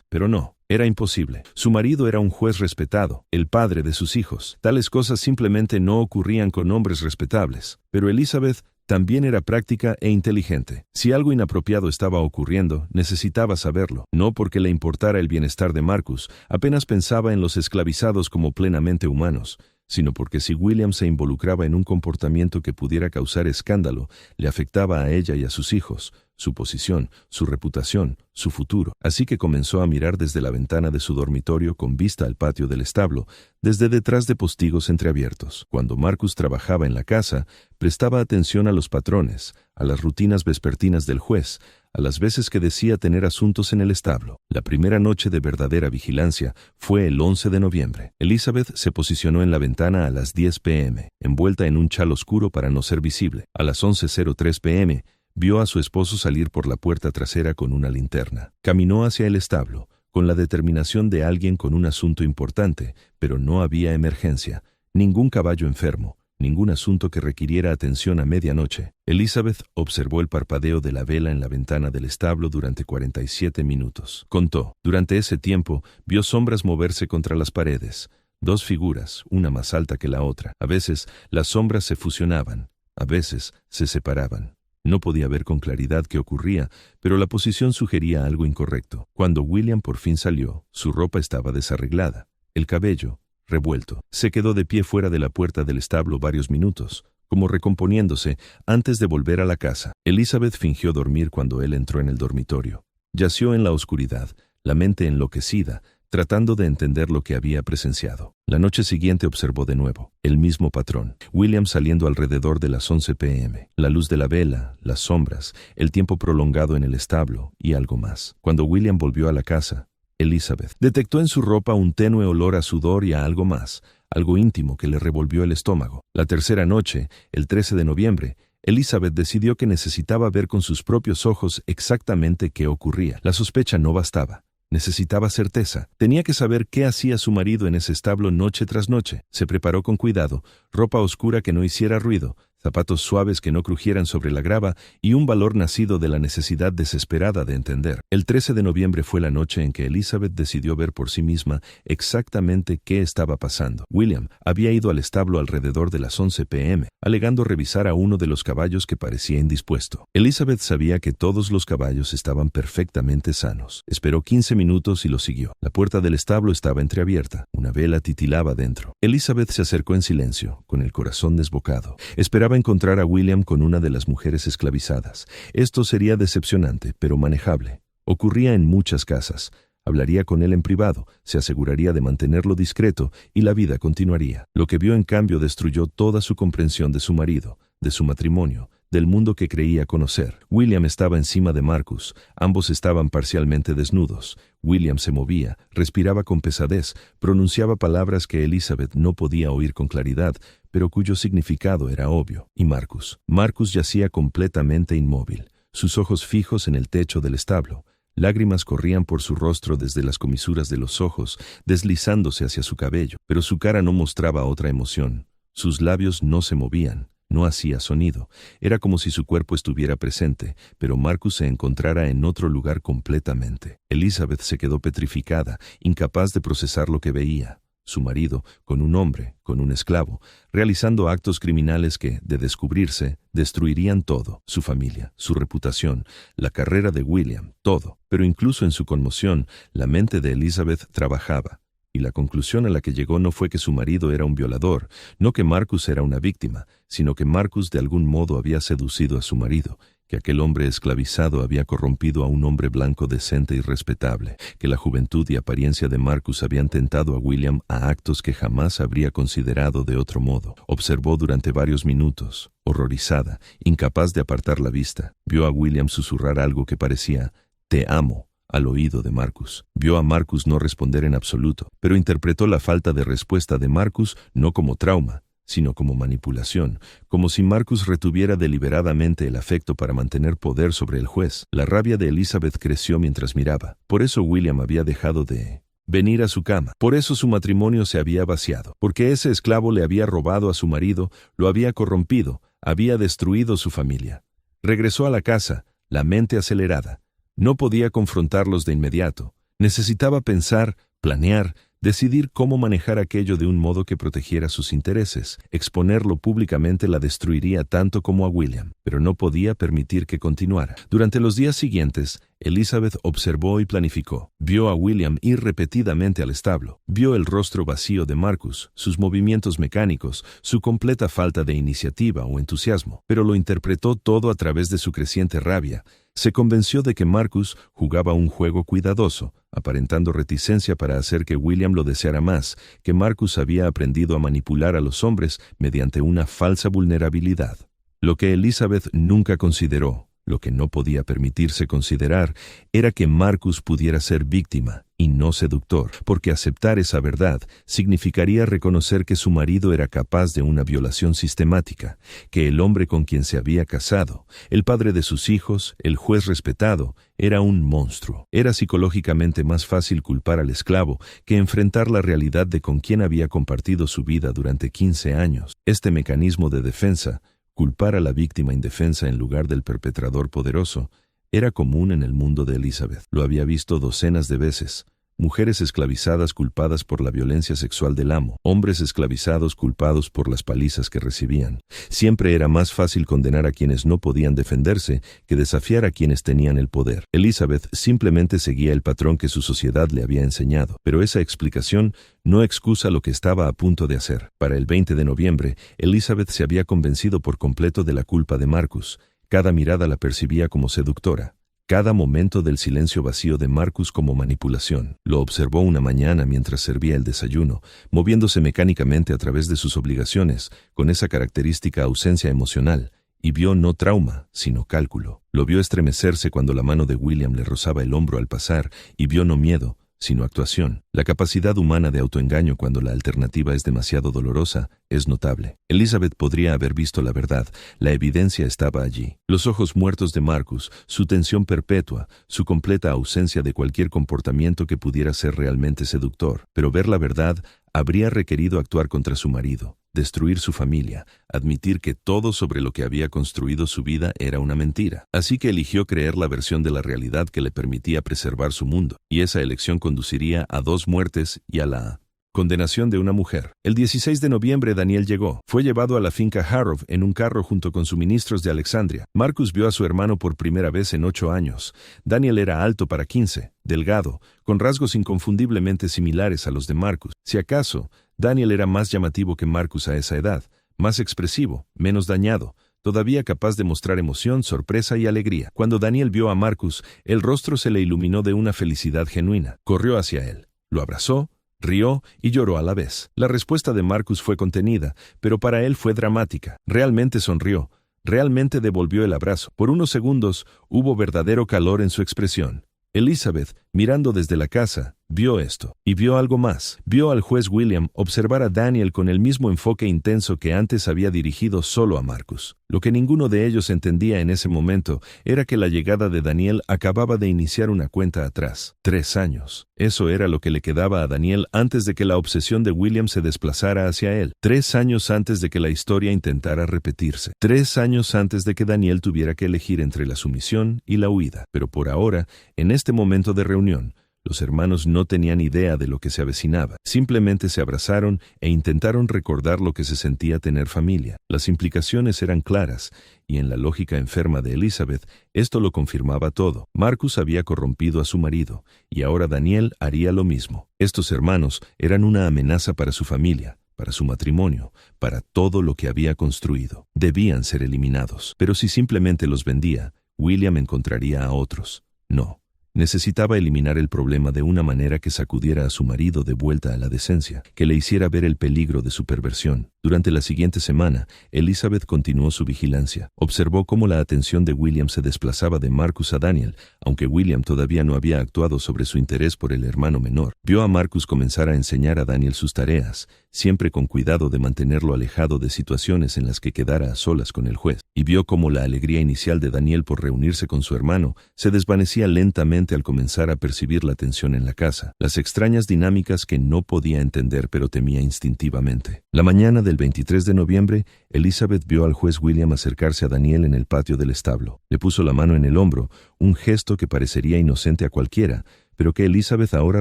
Pero no, era imposible. Su marido era un juez respetado, el padre de sus hijos. Tales cosas simplemente no ocurrían con hombres respetables. Pero Elizabeth también era práctica e inteligente. Si algo inapropiado estaba ocurriendo, necesitaba saberlo. No porque le importara el bienestar de Marcus, apenas pensaba en los esclavizados como plenamente humanos, sino porque si William se involucraba en un comportamiento que pudiera causar escándalo, le afectaba a ella y a sus hijos. su posición, su reputación, su futuro. Así que comenzó a mirar desde la ventana de su dormitorio con vista al patio del establo, desde detrás de postigos entreabiertos. Cuando Marcus trabajaba en la casa, prestaba atención a los patrones, a las rutinas vespertinas del juez, a las veces que decía tener asuntos en el establo. La primera noche de verdadera vigilancia fue el 11 de noviembre. Elizabeth se posicionó en la ventana a las 10 p.m., envuelta en un chal oscuro para no ser visible. A las 11:03 p.m., vio a su esposo salir por la puerta trasera con una linterna. Caminó hacia el establo, con la determinación de alguien con un asunto importante, pero no había emergencia, ningún caballo enfermo, ningún asunto que requiriera atención a medianoche. Elizabeth observó el parpadeo de la vela en la ventana del establo durante 47 minutos. Contó. Durante ese tiempo, vio sombras moverse contra las paredes. 2 figuras, una más alta que la otra. A veces, las sombras se fusionaban. A veces, se separaban. No podía ver con claridad qué ocurría, pero la posición sugería algo incorrecto. Cuando William por fin salió, su ropa estaba desarreglada. El cabello, revuelto. Se quedó de pie fuera de la puerta del establo varios minutos, como recomponiéndose antes de volver a la casa. Elizabeth fingió dormir cuando él entró en el dormitorio. Yació en la oscuridad, la mente enloquecida, tratando de entender lo que había presenciado. La noche siguiente observó de nuevo el mismo patrón. William saliendo alrededor de las 11 p.m. La luz de la vela, las sombras, el tiempo prolongado en el establo y algo más. Cuando William volvió a la casa, Elizabeth detectó en su ropa un tenue olor a sudor y a algo más, algo íntimo que le revolvió el estómago. La tercera noche, el 13 de noviembre, Elizabeth decidió que necesitaba ver con sus propios ojos exactamente qué ocurría. La sospecha no bastaba. Necesitaba certeza. Tenía que saber qué hacía su marido en ese establo noche tras noche. Se preparó con cuidado, ropa oscura que no hiciera ruido, zapatos suaves que no crujieran sobre la grava y un valor nacido de la necesidad desesperada de entender. El 13 de noviembre fue la noche en que Elizabeth decidió ver por sí misma exactamente qué estaba pasando. William había ido al establo alrededor de las 11 p.m., alegando revisar a uno de los caballos que parecía indispuesto. Elizabeth sabía que todos los caballos estaban perfectamente sanos. Esperó 15 minutos y lo siguió. La puerta del establo estaba entreabierta. Una vela titilaba dentro. Elizabeth se acercó en silencio, con el corazón desbocado. Esperaba encontrar a William con una de las mujeres esclavizadas. Esto sería decepcionante, pero manejable. Ocurría en muchas casas. Hablaría con él en privado, se aseguraría de mantenerlo discreto y la vida continuaría. Lo que vio en cambio destruyó toda su comprensión de su marido, de su matrimonio, del mundo que creía conocer. William estaba encima de Marcus. Ambos estaban parcialmente desnudos. William se movía, respiraba con pesadez, pronunciaba palabras que Elizabeth no podía oír con claridad, pero cuyo significado era obvio. Y Marcus yacía completamente inmóvil, sus ojos fijos en el techo del establo. Lágrimas corrían por su rostro desde las comisuras de los ojos, deslizándose hacia su cabello, pero su cara no mostraba otra emoción. Sus labios no se movían. No hacía sonido. Era como si su cuerpo estuviera presente, pero Marcus se encontrara en otro lugar completamente. Elizabeth se quedó petrificada, incapaz de procesar lo que veía. Su marido, con un hombre, con un esclavo, realizando actos criminales que, de descubrirse, destruirían todo, su familia, su reputación, la carrera de William, todo. Pero incluso en su conmoción, la mente de Elizabeth trabajaba. Y la conclusión a la que llegó no fue que su marido era un violador, no que Marcus era una víctima, sino que Marcus de algún modo había seducido a su marido, que aquel hombre esclavizado había corrompido a un hombre blanco decente y respetable, que la juventud y apariencia de Marcus habían tentado a William a actos que jamás habría considerado de otro modo. Observó durante varios minutos, horrorizada, incapaz de apartar la vista. Vio a William susurrar algo que parecía «Te amo» al oído de Marcus. Vio a Marcus no responder en absoluto, pero interpretó la falta de respuesta de Marcus no como trauma, sino como manipulación, como si Marcus retuviera deliberadamente el afecto para mantener poder sobre el juez. La rabia de Elizabeth creció mientras miraba. Por eso William había dejado de venir a su cama. Por eso su matrimonio se había vaciado. Porque ese esclavo le había robado a su marido, lo había corrompido, había destruido su familia. Regresó a la casa, la mente acelerada. No podía confrontarlos de inmediato. Necesitaba pensar, planear, decidir cómo manejar aquello de un modo que protegiera sus intereses. Exponerlo públicamente la destruiría tanto como a William, pero no podía permitir que continuara. Durante los días siguientes, Elizabeth observó y planificó. Vio a William ir repetidamente al establo. Vio el rostro vacío de Marcus, sus movimientos mecánicos, su completa falta de iniciativa o entusiasmo, pero lo interpretó todo a través de su creciente rabia. Se convenció de que Marcus jugaba un juego cuidadoso, aparentando reticencia para hacer que William lo deseara más, que Marcus había aprendido a manipular a los hombres mediante una falsa vulnerabilidad. Lo que Elizabeth nunca consideró, lo que no podía permitirse considerar, era que Marcus pudiera ser víctima y no seductor, porque aceptar esa verdad significaría reconocer que su marido era capaz de una violación sistemática, que el hombre con quien se había casado, el padre de sus hijos, el juez respetado, era un monstruo. Era psicológicamente más fácil culpar al esclavo que enfrentar la realidad de con quien había compartido su vida durante 15 años. Este mecanismo de defensa, culpar a la víctima indefensa en lugar del perpetrador poderoso, era común en el mundo de Elizabeth. Lo había visto docenas de veces. Mujeres esclavizadas culpadas por la violencia sexual del amo, hombres esclavizados culpados por las palizas que recibían. Siempre era más fácil condenar a quienes no podían defenderse que desafiar a quienes tenían el poder. Elizabeth simplemente seguía el patrón que su sociedad le había enseñado, pero esa explicación no excusa lo que estaba a punto de hacer. Para el 20 de noviembre, Elizabeth se había convencido por completo de la culpa de Marcus. Cada mirada la percibía como seductora. Cada momento del silencio vacío de Marcus como manipulación. Lo observó una mañana mientras servía el desayuno, moviéndose mecánicamente a través de sus obligaciones, con esa característica ausencia emocional, y vio no trauma, sino cálculo. Lo vio estremecerse cuando la mano de William le rozaba el hombro al pasar, y vio no miedo, sino actuación. La capacidad humana de autoengaño cuando la alternativa es demasiado dolorosa es notable. Elizabeth podría haber visto la verdad, la evidencia estaba allí. Los ojos muertos de Marcus, su tensión perpetua, su completa ausencia de cualquier comportamiento que pudiera ser realmente seductor. Pero ver la verdad habría requerido actuar contra su marido, destruir su familia, admitir que todo sobre lo que había construido su vida era una mentira. Así que eligió creer la versión de la realidad que le permitía preservar su mundo, y esa elección conduciría a 2 muertes y a la condenación de una mujer. El 16 de noviembre Daniel llegó. Fue llevado a la finca Harrow en un carro junto con suministros de Alexandria. Marcus vio a su hermano por primera vez en 8 años. Daniel era alto para 15, delgado, con rasgos inconfundiblemente similares a los de Marcus. Si acaso, Daniel era más llamativo que Marcus a esa edad, más expresivo, menos dañado, todavía capaz de mostrar emoción, sorpresa y alegría. Cuando Daniel vio a Marcus, el rostro se le iluminó de una felicidad genuina. Corrió hacia él, lo abrazó, rió y lloró a la vez. La respuesta de Marcus fue contenida, pero para él fue dramática. Realmente sonrió, realmente devolvió el abrazo. Por unos segundos hubo verdadero calor en su expresión. Elizabeth, mirando desde la casa, vio esto, y vio algo más. Vio al juez William observar a Daniel con el mismo enfoque intenso que antes había dirigido solo a Marcus. Lo que ninguno de ellos entendía en ese momento era que la llegada de Daniel acababa de iniciar una cuenta atrás. 3 años. Eso era lo que le quedaba a Daniel antes de que la obsesión de William se desplazara hacia él. 3 años antes de que la historia intentara repetirse. 3 años antes de que Daniel tuviera que elegir entre la sumisión y la huida. Pero por ahora, en este momento de reunión, los hermanos no tenían idea de lo que se avecinaba. Simplemente se abrazaron e intentaron recordar lo que se sentía tener familia. Las implicaciones eran claras, y en la lógica enferma de Elizabeth, esto lo confirmaba todo. Marcus había corrompido a su marido, y ahora Daniel haría lo mismo. Estos hermanos eran una amenaza para su familia, para su matrimonio, para todo lo que había construido. Debían ser eliminados. Pero si simplemente los vendía, William encontraría a otros. No. Necesitaba eliminar el problema de una manera que sacudiera a su marido de vuelta a la decencia, que le hiciera ver el peligro de su perversión. Durante la siguiente semana, Elizabeth continuó su vigilancia. Observó cómo la atención de William se desplazaba de Marcus a Daniel, aunque William todavía no había actuado sobre su interés por el hermano menor. Vio a Marcus comenzar a enseñar a Daniel sus tareas, siempre con cuidado de mantenerlo alejado de situaciones en las que quedara a solas con el juez. Y vio cómo la alegría inicial de Daniel por reunirse con su hermano se desvanecía lentamente al comenzar a percibir la tensión en la casa, las extrañas dinámicas que no podía entender pero temía instintivamente. La mañana del 23 de noviembre, Elizabeth vio al juez William acercarse a Daniel en el patio del establo. Le puso la mano en el hombro, un gesto que parecería inocente a cualquiera, pero que Elizabeth ahora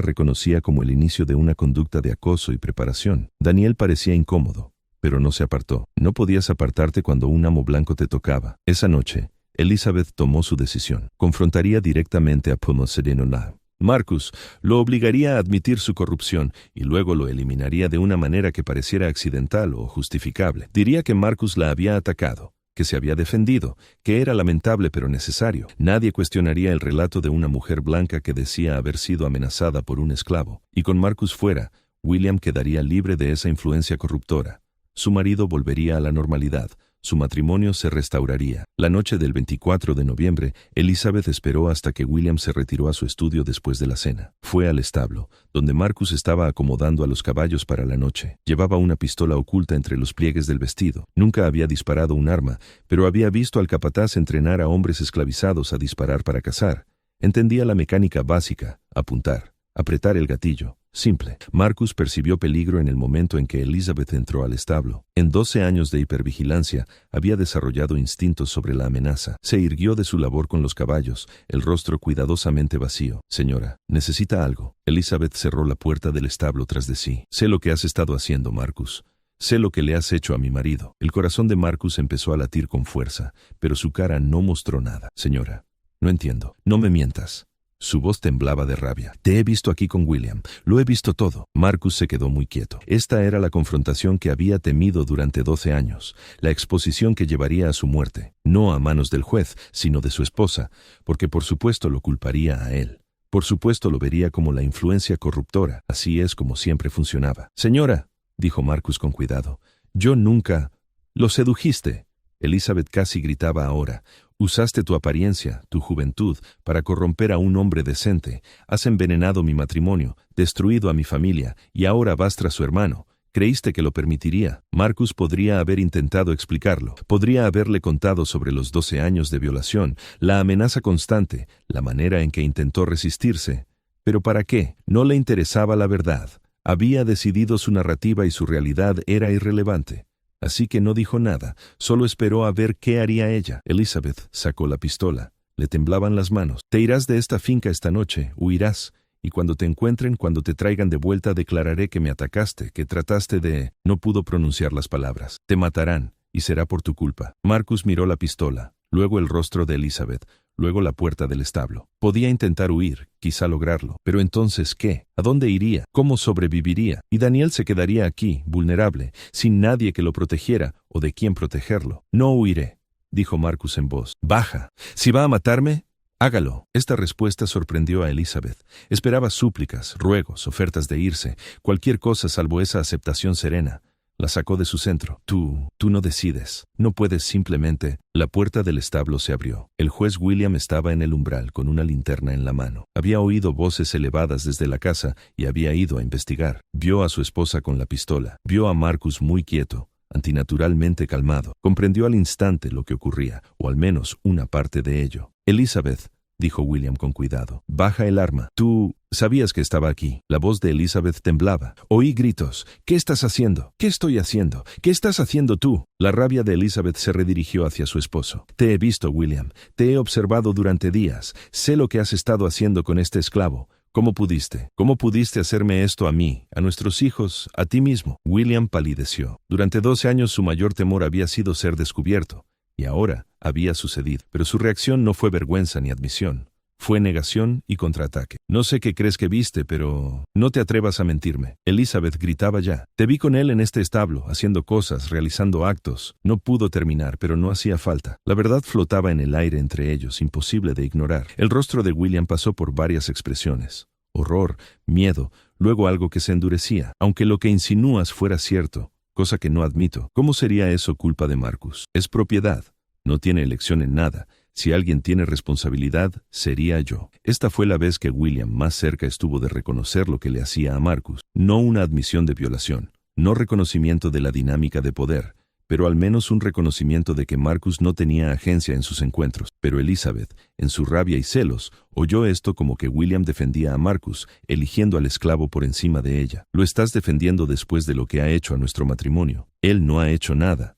reconocía como el inicio de una conducta de acoso y preparación. Daniel parecía incómodo, pero no se apartó. No podías apartarte cuando un amo blanco te tocaba. Esa noche, Elizabeth tomó su decisión. Confrontaría directamente a Pomosedinona. Marcus lo obligaría a admitir su corrupción y luego lo eliminaría de una manera que pareciera accidental o justificable. Diría que Marcus la había atacado, que se había defendido, que era lamentable pero necesario. Nadie cuestionaría el relato de una mujer blanca que decía haber sido amenazada por un esclavo. Y con Marcus fuera, William quedaría libre de esa influencia corruptora. Su marido volvería a la normalidad. Su matrimonio se restauraría. La noche del 24 de noviembre, Elizabeth esperó hasta que William se retiró a su estudio después de la cena. Fue al establo, donde Marcus estaba acomodando a los caballos para la noche. Llevaba una pistola oculta entre los pliegues del vestido. Nunca había disparado un arma, pero había visto al capataz entrenar a hombres esclavizados a disparar para cazar. Entendía la mecánica básica: apuntar, apretar el gatillo. Simple. Marcus percibió peligro en el momento en que Elizabeth entró al establo. En 12 años de hipervigilancia, había desarrollado instintos sobre la amenaza. Se irguió de su labor con los caballos, el rostro cuidadosamente vacío. «Señora, ¿necesita algo?» Elizabeth cerró la puerta del establo tras de sí. «Sé lo que has estado haciendo, Marcus. Sé lo que le has hecho a mi marido». El corazón de Marcus empezó a latir con fuerza, pero su cara no mostró nada. «Señora, no entiendo. No me mientas». Su voz temblaba de rabia. «Te he visto aquí con William. Lo he visto todo». Marcus se quedó muy quieto. Esta era la confrontación que había temido durante 12 años, la exposición que llevaría a su muerte, no a manos del juez, sino de su esposa, porque por supuesto lo culparía a él. Por supuesto lo vería como la influencia corruptora. Así es como siempre funcionaba. «Señora», dijo Marcus con cuidado, «yo nunca... lo sedujiste». Elizabeth casi gritaba ahora. «Usaste tu apariencia, tu juventud, para corromper a un hombre decente. Has envenenado mi matrimonio, destruido a mi familia, y ahora vas tras su hermano. ¿Creíste que lo permitiría?» Marcus podría haber intentado explicarlo. Podría haberle contado sobre los 12 años de violación, la amenaza constante, la manera en que intentó resistirse. ¿Pero para qué? No le interesaba la verdad. Había decidido su narrativa y su realidad era irrelevante. Así que no dijo nada, solo esperó a ver qué haría ella. Elizabeth sacó la pistola. Le temblaban las manos. «Te irás de esta finca esta noche, huirás, y cuando te encuentren, cuando te traigan de vuelta, declararé que me atacaste, que trataste de...». No pudo pronunciar las palabras. «Te matarán, y será por tu culpa». Marcus miró la pistola, luego el rostro de Elizabeth, luego la puerta del establo. Podía intentar huir, quizá lograrlo. Pero entonces, ¿qué? ¿A dónde iría? ¿Cómo sobreviviría? Y Daniel se quedaría aquí, vulnerable, sin nadie que lo protegiera o de quién protegerlo. «No huiré», dijo Marcus en voz baja. «Si va a matarme, hágalo». Esta respuesta sorprendió a Elizabeth. Esperaba súplicas, ruegos, ofertas de irse, cualquier cosa salvo esa aceptación serena. La sacó de su centro. Tú no decides. No puedes simplemente... La puerta del establo se abrió. El juez William estaba en el umbral con una linterna en la mano. Había oído voces elevadas desde la casa y había ido a investigar. Vio a su esposa con la pistola. Vio a Marcus muy quieto, antinaturalmente calmado. Comprendió al instante lo que ocurría, o al menos una parte de ello. «Elizabeth», dijo William con cuidado, «baja el arma. Tú sabías que estaba aquí». La voz de Elizabeth temblaba. Oí gritos. «¿Qué estás haciendo? ¿Qué estoy haciendo? ¿Qué estás haciendo tú?» La rabia de Elizabeth se redirigió hacia su esposo. «Te he visto, William. Te he observado durante días. Sé lo que has estado haciendo con este esclavo. ¿Cómo pudiste? ¿Cómo pudiste hacerme esto a mí, a nuestros hijos, a ti mismo?» William palideció. Durante 12 años su mayor temor había sido ser descubierto. Y ahora había sucedido. Pero su reacción no fue vergüenza ni admisión. Fue negación y contraataque. «No sé qué crees que viste, pero... no te atrevas a mentirme». Elizabeth gritaba ya. «Te vi con él en este establo, haciendo cosas, realizando actos». No pudo terminar, pero no hacía falta. La verdad flotaba en el aire entre ellos, imposible de ignorar. El rostro de William pasó por varias expresiones. Horror, miedo, luego algo que se endurecía. «Aunque lo que insinúas fuera cierto, cosa que no admito, ¿cómo sería eso culpa de Marcus? Es propiedad. No tiene elección en nada. Si alguien tiene responsabilidad, sería yo». Esta fue la vez que William más cerca estuvo de reconocer lo que le hacía a Marcus. No una admisión de violación, no reconocimiento de la dinámica de poder, pero al menos un reconocimiento de que Marcus no tenía agencia en sus encuentros. Pero Elizabeth, en su rabia y celos, oyó esto como que William defendía a Marcus, eligiendo al esclavo por encima de ella. «Lo estás defendiendo después de lo que ha hecho a nuestro matrimonio. Él no ha hecho nada».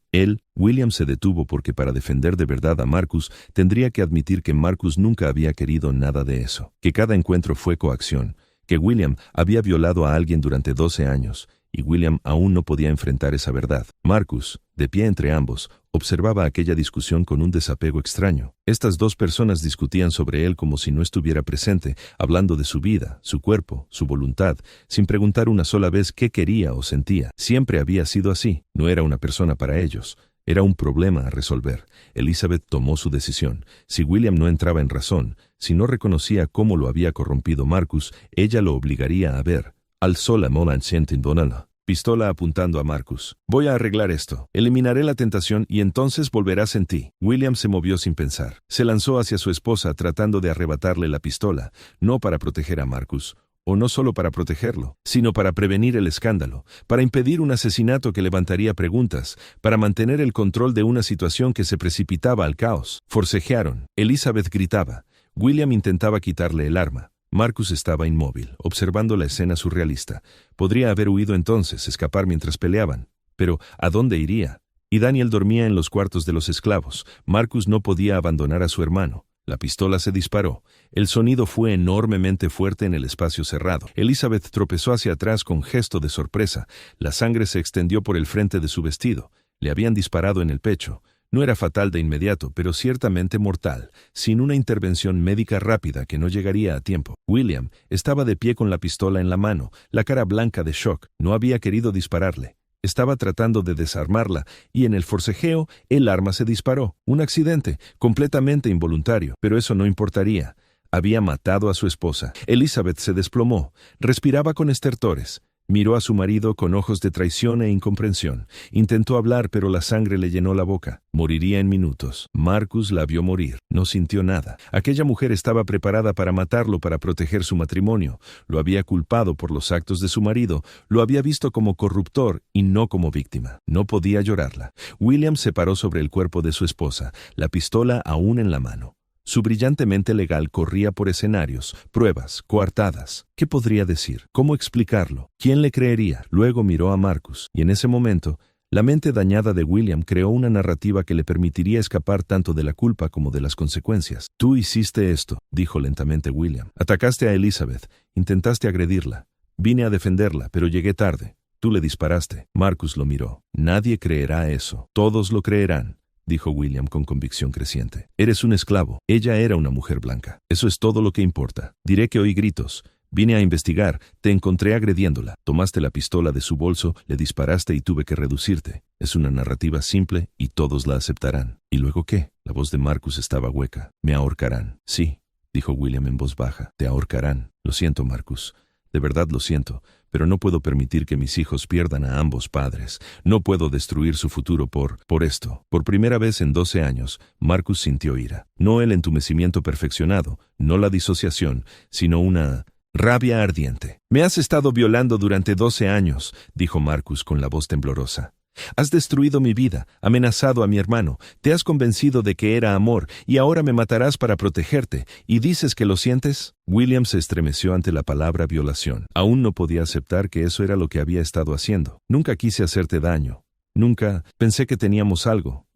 William se detuvo porque para defender de verdad a Marcus tendría que admitir que Marcus nunca había querido nada de eso, que cada encuentro fue coacción, que William había violado a alguien durante 12 años, y William aún no podía enfrentar esa verdad. Marcus, de pie entre ambos, observaba aquella discusión con un desapego extraño. Estas dos personas discutían sobre él como si no estuviera presente, hablando de su vida, su cuerpo, su voluntad, sin preguntar una sola vez qué quería o sentía. Siempre había sido así. No era una persona para ellos. Era un problema a resolver. Elizabeth tomó su decisión. Si William no entraba en razón, si no reconocía cómo lo había corrompido Marcus, ella lo obligaría a ver. Alzó la mano en bonana, pistola apuntando a Marcus. Voy a arreglar esto. Eliminaré la tentación y entonces volverás en ti. William se movió sin pensar. Se lanzó hacia su esposa tratando de arrebatarle la pistola, no para proteger a Marcus, o no solo para protegerlo, sino para prevenir el escándalo, para impedir un asesinato que levantaría preguntas, para mantener el control de una situación que se precipitaba al caos. Forcejearon. Elizabeth gritaba. William intentaba quitarle el arma. Marcus estaba inmóvil, observando la escena surrealista. Podría haber huido entonces, escapar mientras peleaban. Pero, ¿a dónde iría? Y Daniel dormía en los cuartos de los esclavos. Marcus no podía abandonar a su hermano. La pistola se disparó. El sonido fue enormemente fuerte en el espacio cerrado. Elizabeth tropezó hacia atrás con gesto de sorpresa. La sangre se extendió por el frente de su vestido. Le habían disparado en el pecho. No era fatal de inmediato, pero ciertamente mortal, sin una intervención médica rápida que no llegaría a tiempo. William estaba de pie con la pistola en la mano, la cara blanca de shock. No había querido dispararle. Estaba tratando de desarmarla, y en el forcejeo, el arma se disparó. Un accidente, completamente involuntario, pero eso no importaría. Había matado a su esposa. Elizabeth se desplomó. Respiraba con estertores. Miró a su marido con ojos de traición e incomprensión. Intentó hablar, pero la sangre le llenó la boca. Moriría en minutos. Marcus la vio morir. No sintió nada. Aquella mujer estaba preparada para matarlo para proteger su matrimonio. Lo había culpado por los actos de su marido. Lo había visto como corruptor y no como víctima. No podía llorarla. William se paró sobre el cuerpo de su esposa, la pistola aún en la mano. Su brillante mente legal corría por escenarios, pruebas, coartadas. ¿Qué podría decir? ¿Cómo explicarlo? ¿Quién le creería? Luego miró a Marcus, y en ese momento, la mente dañada de William creó una narrativa que le permitiría escapar tanto de la culpa como de las consecuencias. Tú hiciste esto, dijo lentamente William. Atacaste a Elizabeth, intentaste agredirla. Vine a defenderla, pero llegué tarde. Tú le disparaste. Marcus lo miró. Nadie creerá eso. Todos lo creerán, dijo William con convicción creciente. Eres un esclavo. Ella era una mujer blanca. Eso es todo lo que importa. Diré que oí gritos. Vine a investigar. Te encontré agrediéndola. Tomaste la pistola de su bolso, le disparaste y tuve que reducirte. Es una narrativa simple y todos la aceptarán. ¿Y luego qué? La voz de Marcus estaba hueca. Me ahorcarán. Sí, dijo William en voz baja. Te ahorcarán. Lo siento, Marcus. De verdad lo siento. Pero no puedo permitir que mis hijos pierdan a ambos padres. No puedo destruir su futuro por esto. Por primera vez en 12 años, Marcus sintió ira. No el entumecimiento perfeccionado, no la disociación, sino una rabia ardiente. Me has estado violando durante 12 años, dijo Marcus con la voz temblorosa. Has destruido mi vida, amenazado a mi hermano, te has convencido de que era amor y ahora me matarás para protegerte, ¿y dices que lo sientes? William se estremeció ante la palabra violación. Aún no podía aceptar que eso era lo que había estado haciendo. Nunca quise hacerte daño. Nunca pensé que teníamos algo.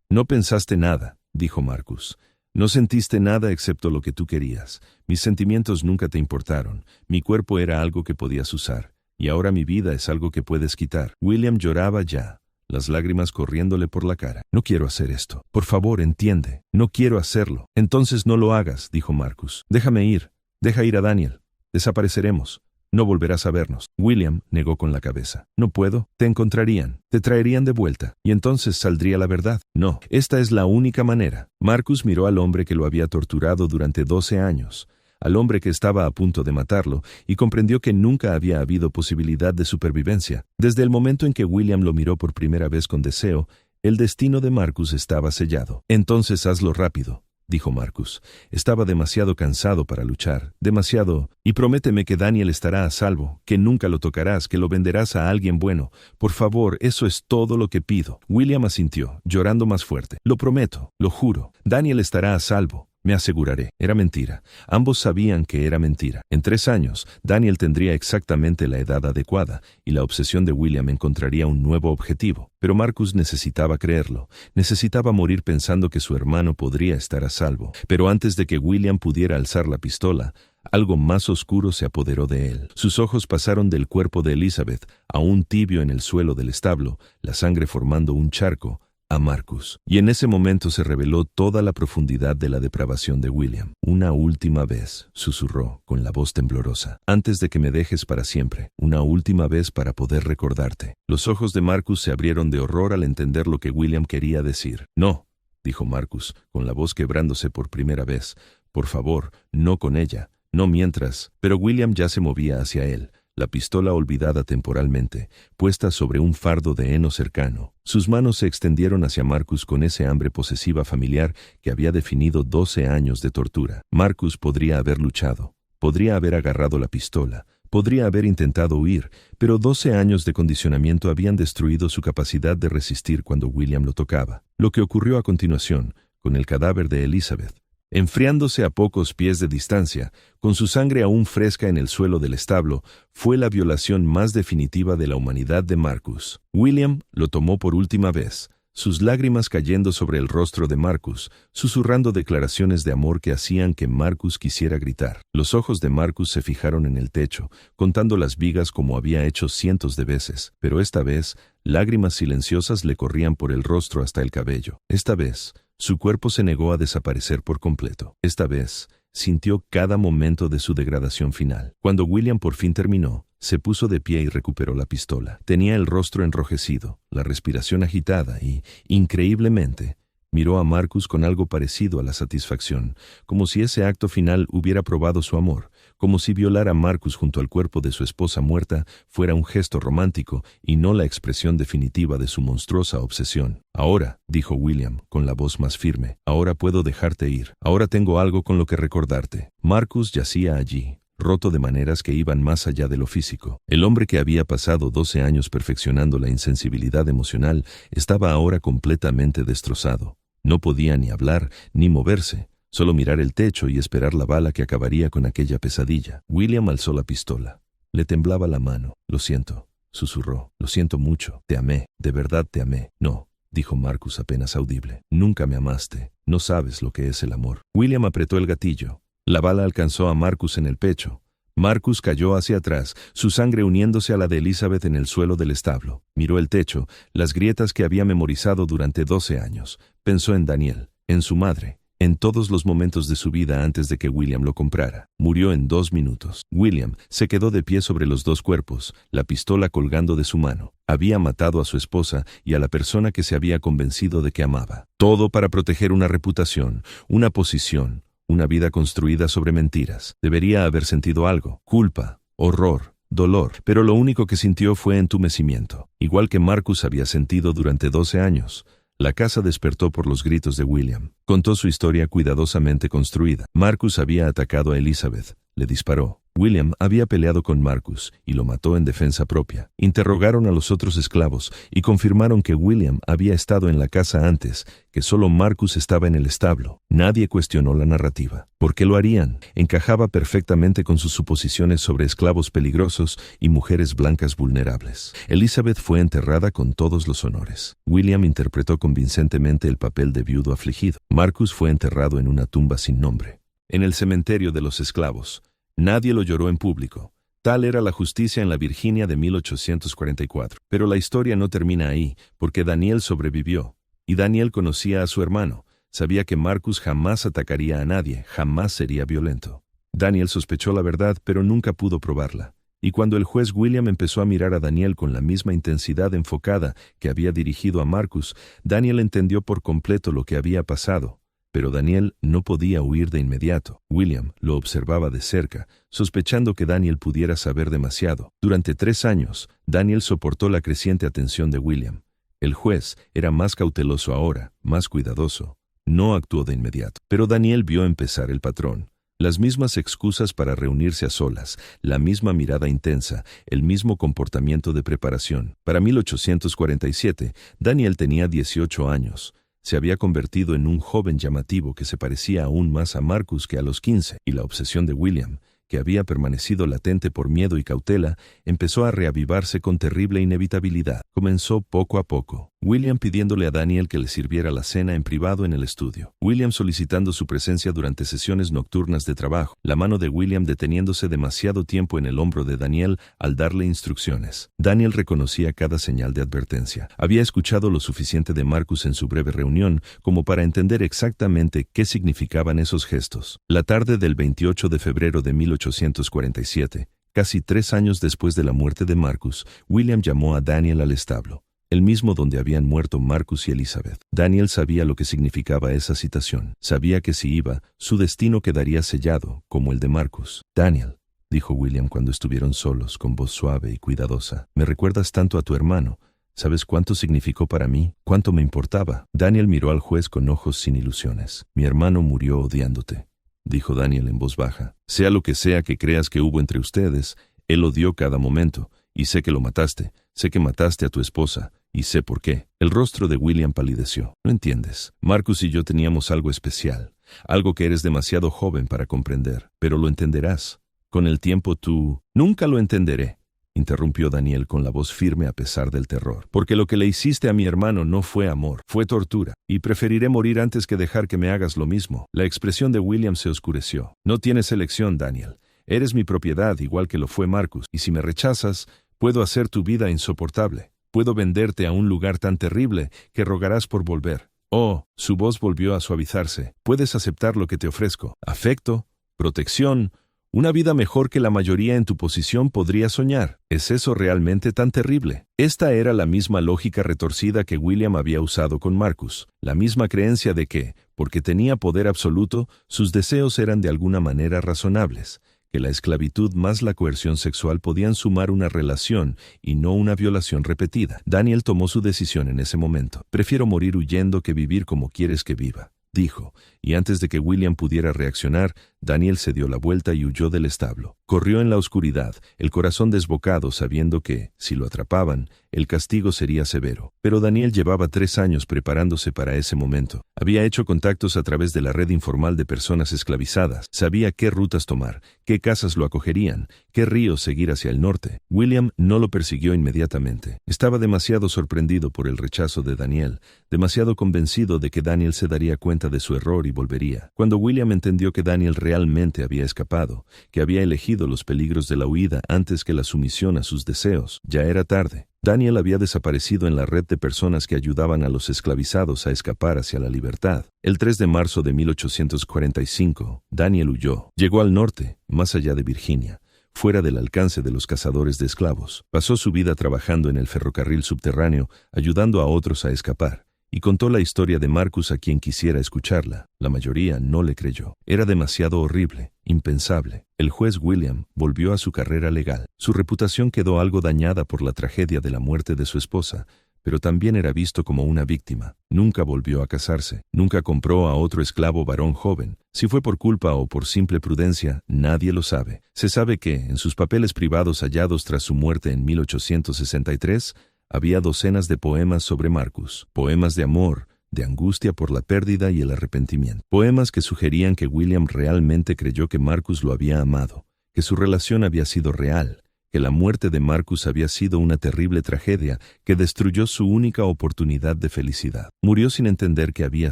No pensaste nada, dijo Marcus. No sentiste nada excepto lo que tú querías. Mis sentimientos nunca te importaron. Mi cuerpo era algo que podías usar. Y ahora mi vida es algo que puedes quitar. William lloraba ya, las lágrimas corriéndole por la cara. No quiero hacer esto. Por favor, entiende. No quiero hacerlo. Entonces no lo hagas, dijo Marcus. Déjame ir. Deja ir a Daniel. Desapareceremos. No volverás a vernos. William negó con la cabeza. No puedo. Te encontrarían. Te traerían de vuelta. Y entonces saldría la verdad. No, esta es la única manera. Marcus miró al hombre que lo había torturado durante 12 años. Al hombre que estaba a punto de matarlo, y comprendió que nunca había habido posibilidad de supervivencia. Desde el momento en que William lo miró por primera vez con deseo, el destino de Marcus estaba sellado. Entonces hazlo rápido, dijo Marcus. Estaba demasiado cansado para luchar, demasiado. Y prométeme que Daniel estará a salvo, que nunca lo tocarás, que lo venderás a alguien bueno. Por favor, eso es todo lo que pido. William asintió, llorando más fuerte. Lo prometo, lo juro. Daniel estará a salvo. Me aseguraré. Era mentira. Ambos sabían que era mentira. En 3 años, Daniel tendría exactamente la edad adecuada, y la obsesión de William encontraría un nuevo objetivo. Pero Marcus necesitaba creerlo. Necesitaba morir pensando que su hermano podría estar a salvo. Pero antes de que William pudiera alzar la pistola, algo más oscuro se apoderó de él. Sus ojos pasaron del cuerpo de Elizabeth, aún tibio en el suelo del establo, la sangre formando un charco, a Marcus. Y en ese momento se reveló toda la profundidad de la depravación de William. Una última vez, susurró con la voz temblorosa, antes de que me dejes para siempre, una última vez para poder recordarte. Los ojos de Marcus se abrieron de horror al entender lo que William quería decir. No, dijo Marcus, con la voz quebrándose por primera vez. Por favor, no con ella, no mientras. Pero William ya se movía hacia él, la pistola olvidada temporalmente, puesta sobre un fardo de heno cercano. Sus manos se extendieron hacia Marcus con ese hambre posesiva familiar que había definido 12 años de tortura. Marcus podría haber luchado, podría haber agarrado la pistola, podría haber intentado huir, pero 12 años de condicionamiento habían destruido su capacidad de resistir cuando William lo tocaba. Lo que ocurrió a continuación, con el cadáver de Elizabeth, enfriándose a pocos pies de distancia, con su sangre aún fresca en el suelo del establo, fue la violación más definitiva de la humanidad de Marcus. William lo tomó por última vez, sus lágrimas cayendo sobre el rostro de Marcus, susurrando declaraciones de amor que hacían que Marcus quisiera gritar. Los ojos de Marcus se fijaron en el techo, contando las vigas como había hecho cientos de veces, pero esta vez, lágrimas silenciosas le corrían por el rostro hasta el cabello. Esta vez, su cuerpo se negó a desaparecer por completo. Esta vez, sintió cada momento de su degradación final. Cuando William por fin terminó, se puso de pie y recuperó la pistola. Tenía el rostro enrojecido, la respiración agitada y, increíblemente, miró a Marcus con algo parecido a la satisfacción, como si ese acto final hubiera probado su amor, como si violar a Marcus junto al cuerpo de su esposa muerta fuera un gesto romántico y no la expresión definitiva de su monstruosa obsesión. Ahora, dijo William, con la voz más firme, ahora puedo dejarte ir, ahora tengo algo con lo que recordarte. Marcus yacía allí, roto de maneras que iban más allá de lo físico. El hombre que había pasado 12 años perfeccionando la insensibilidad emocional estaba ahora completamente destrozado. No podía ni hablar ni moverse, solo mirar el techo y esperar la bala que acabaría con aquella pesadilla. William alzó la pistola. Le temblaba la mano. Lo siento, susurró. Lo siento mucho. Te amé. De verdad te amé. No, dijo Marcus apenas audible. Nunca me amaste. No sabes lo que es el amor. William apretó el gatillo. La bala alcanzó a Marcus en el pecho. Marcus cayó hacia atrás, su sangre uniéndose a la de Elizabeth en el suelo del establo. Miró el techo, las grietas que había memorizado durante 12 años. Pensó en Daniel, en su madre, en todos los momentos de su vida antes de que William lo comprara. Murió en 2 minutos. William se quedó de pie sobre los dos cuerpos, la pistola colgando de su mano. Había matado a su esposa y a la persona que se había convencido de que amaba. Todo para proteger una reputación, una posición, una vida construida sobre mentiras. Debería haber sentido algo, culpa, horror, dolor, pero lo único que sintió fue entumecimiento, igual que Marcus había sentido durante 12 años. La casa despertó por los gritos de William. Contó su historia cuidadosamente construida. Marcus había atacado a Elizabeth, le disparó. William había peleado con Marcus y lo mató en defensa propia. Interrogaron a los otros esclavos y confirmaron que William había estado en la casa antes, que solo Marcus estaba en el establo. Nadie cuestionó la narrativa. ¿Por qué lo harían? Encajaba perfectamente con sus suposiciones sobre esclavos peligrosos y mujeres blancas vulnerables. Elizabeth fue enterrada con todos los honores. William interpretó convincentemente el papel de viudo afligido. Marcus fue enterrado en una tumba sin nombre. En el cementerio de los esclavos, nadie lo lloró en público. Tal era la justicia en la Virginia de 1844. Pero la historia no termina ahí, porque Daniel sobrevivió. Y Daniel conocía a su hermano. Sabía que Marcus jamás atacaría a nadie, jamás sería violento. Daniel sospechó la verdad, pero nunca pudo probarla. Y cuando el juez William empezó a mirar a Daniel con la misma intensidad enfocada que había dirigido a Marcus, Daniel entendió por completo lo que había pasado. Pero Daniel no podía huir de inmediato. William lo observaba de cerca, sospechando que Daniel pudiera saber demasiado. Durante 3 años, Daniel soportó la creciente atención de William. El juez era más cauteloso ahora, más cuidadoso. No actuó de inmediato. Pero Daniel vio empezar el patrón. Las mismas excusas para reunirse a solas, la misma mirada intensa, el mismo comportamiento de preparación. Para 1847, Daniel tenía 18 años. Se había convertido en un joven llamativo que se parecía aún más a Marcus que a los 15, y la obsesión de William, que había permanecido latente por miedo y cautela, empezó a reavivarse con terrible inevitabilidad. Comenzó poco a poco. William pidiéndole a Daniel que le sirviera la cena en privado en el estudio. William solicitando su presencia durante sesiones nocturnas de trabajo. La mano de William deteniéndose demasiado tiempo en el hombro de Daniel al darle instrucciones. Daniel reconocía cada señal de advertencia. Había escuchado lo suficiente de Marcus en su breve reunión como para entender exactamente qué significaban esos gestos. La tarde del 28 de febrero de 1847, casi 3 años después de la muerte de Marcus, William llamó a Daniel al establo, el mismo donde habían muerto Marcus y Elizabeth. Daniel sabía lo que significaba esa citación. Sabía que si iba, su destino quedaría sellado, como el de Marcus. «Daniel», dijo William cuando estuvieron solos, con voz suave y cuidadosa, «me recuerdas tanto a tu hermano. ¿Sabes cuánto significó para mí? ¿Cuánto me importaba?» Daniel miró al juez con ojos sin ilusiones. «Mi hermano murió odiándote», dijo Daniel en voz baja. «Sea lo que sea que creas que hubo entre ustedes, él odió cada momento, y sé que lo mataste. Sé que mataste a tu esposa, y sé por qué». El rostro de William palideció. «No entiendes. Marcus y yo teníamos algo especial, algo que eres demasiado joven para comprender, pero lo entenderás. Con el tiempo tú...» «Nunca lo entenderé», interrumpió Daniel con la voz firme a pesar del terror. «Porque lo que le hiciste a mi hermano no fue amor, fue tortura, y preferiré morir antes que dejar que me hagas lo mismo». La expresión de William se oscureció. «No tienes elección, Daniel. Eres mi propiedad, igual que lo fue Marcus, y si me rechazas, puedo hacer tu vida insoportable. Puedo venderte a un lugar tan terrible que rogarás por volver». «Oh», su voz volvió a suavizarse, «puedes aceptar lo que te ofrezco. Afecto, protección, una vida mejor que la mayoría en tu posición podría soñar. ¿Es eso realmente tan terrible?». Esta era la misma lógica retorcida que William había usado con Marcus, la misma creencia de que, porque tenía poder absoluto, sus deseos eran de alguna manera razonables, que la esclavitud más la coerción sexual podían sumar una relación y no una violación repetida. Daniel tomó su decisión en ese momento. «Prefiero morir huyendo que vivir como quieres que viva», dijo, y antes de que William pudiera reaccionar, Daniel se dio la vuelta y huyó del establo. Corrió en la oscuridad, el corazón desbocado, sabiendo que, si lo atrapaban, el castigo sería severo. Pero Daniel llevaba 3 años preparándose para ese momento. Había hecho contactos a través de la red informal de personas esclavizadas. Sabía qué rutas tomar, qué casas lo acogerían, qué ríos seguir hacia el norte. William no lo persiguió inmediatamente. Estaba demasiado sorprendido por el rechazo de Daniel, demasiado convencido de que Daniel se daría cuenta de su error y volvería. Cuando William entendió que Daniel realmente había escapado, que había elegido los peligros de la huida antes que la sumisión a sus deseos, ya era tarde. Daniel había desaparecido en la red de personas que ayudaban a los esclavizados a escapar hacia la libertad. El 3 de marzo de 1845, Daniel huyó. Llegó al norte, más allá de Virginia, fuera del alcance de los cazadores de esclavos. Pasó su vida trabajando en el ferrocarril subterráneo, ayudando a otros a escapar. Y contó la historia de Marcus a quien quisiera escucharla. La mayoría no le creyó. Era demasiado horrible, impensable. El juez William volvió a su carrera legal. Su reputación quedó algo dañada por la tragedia de la muerte de su esposa, pero también era visto como una víctima. Nunca volvió a casarse. Nunca compró a otro esclavo varón joven. Si fue por culpa o por simple prudencia, nadie lo sabe. Se sabe que, en sus papeles privados hallados tras su muerte en 1863, había docenas de poemas sobre Marcus, poemas de amor, de angustia por la pérdida y el arrepentimiento. Poemas que sugerían que William realmente creyó que Marcus lo había amado, que su relación había sido real, que la muerte de Marcus había sido una terrible tragedia que destruyó su única oportunidad de felicidad. Murió sin entender que había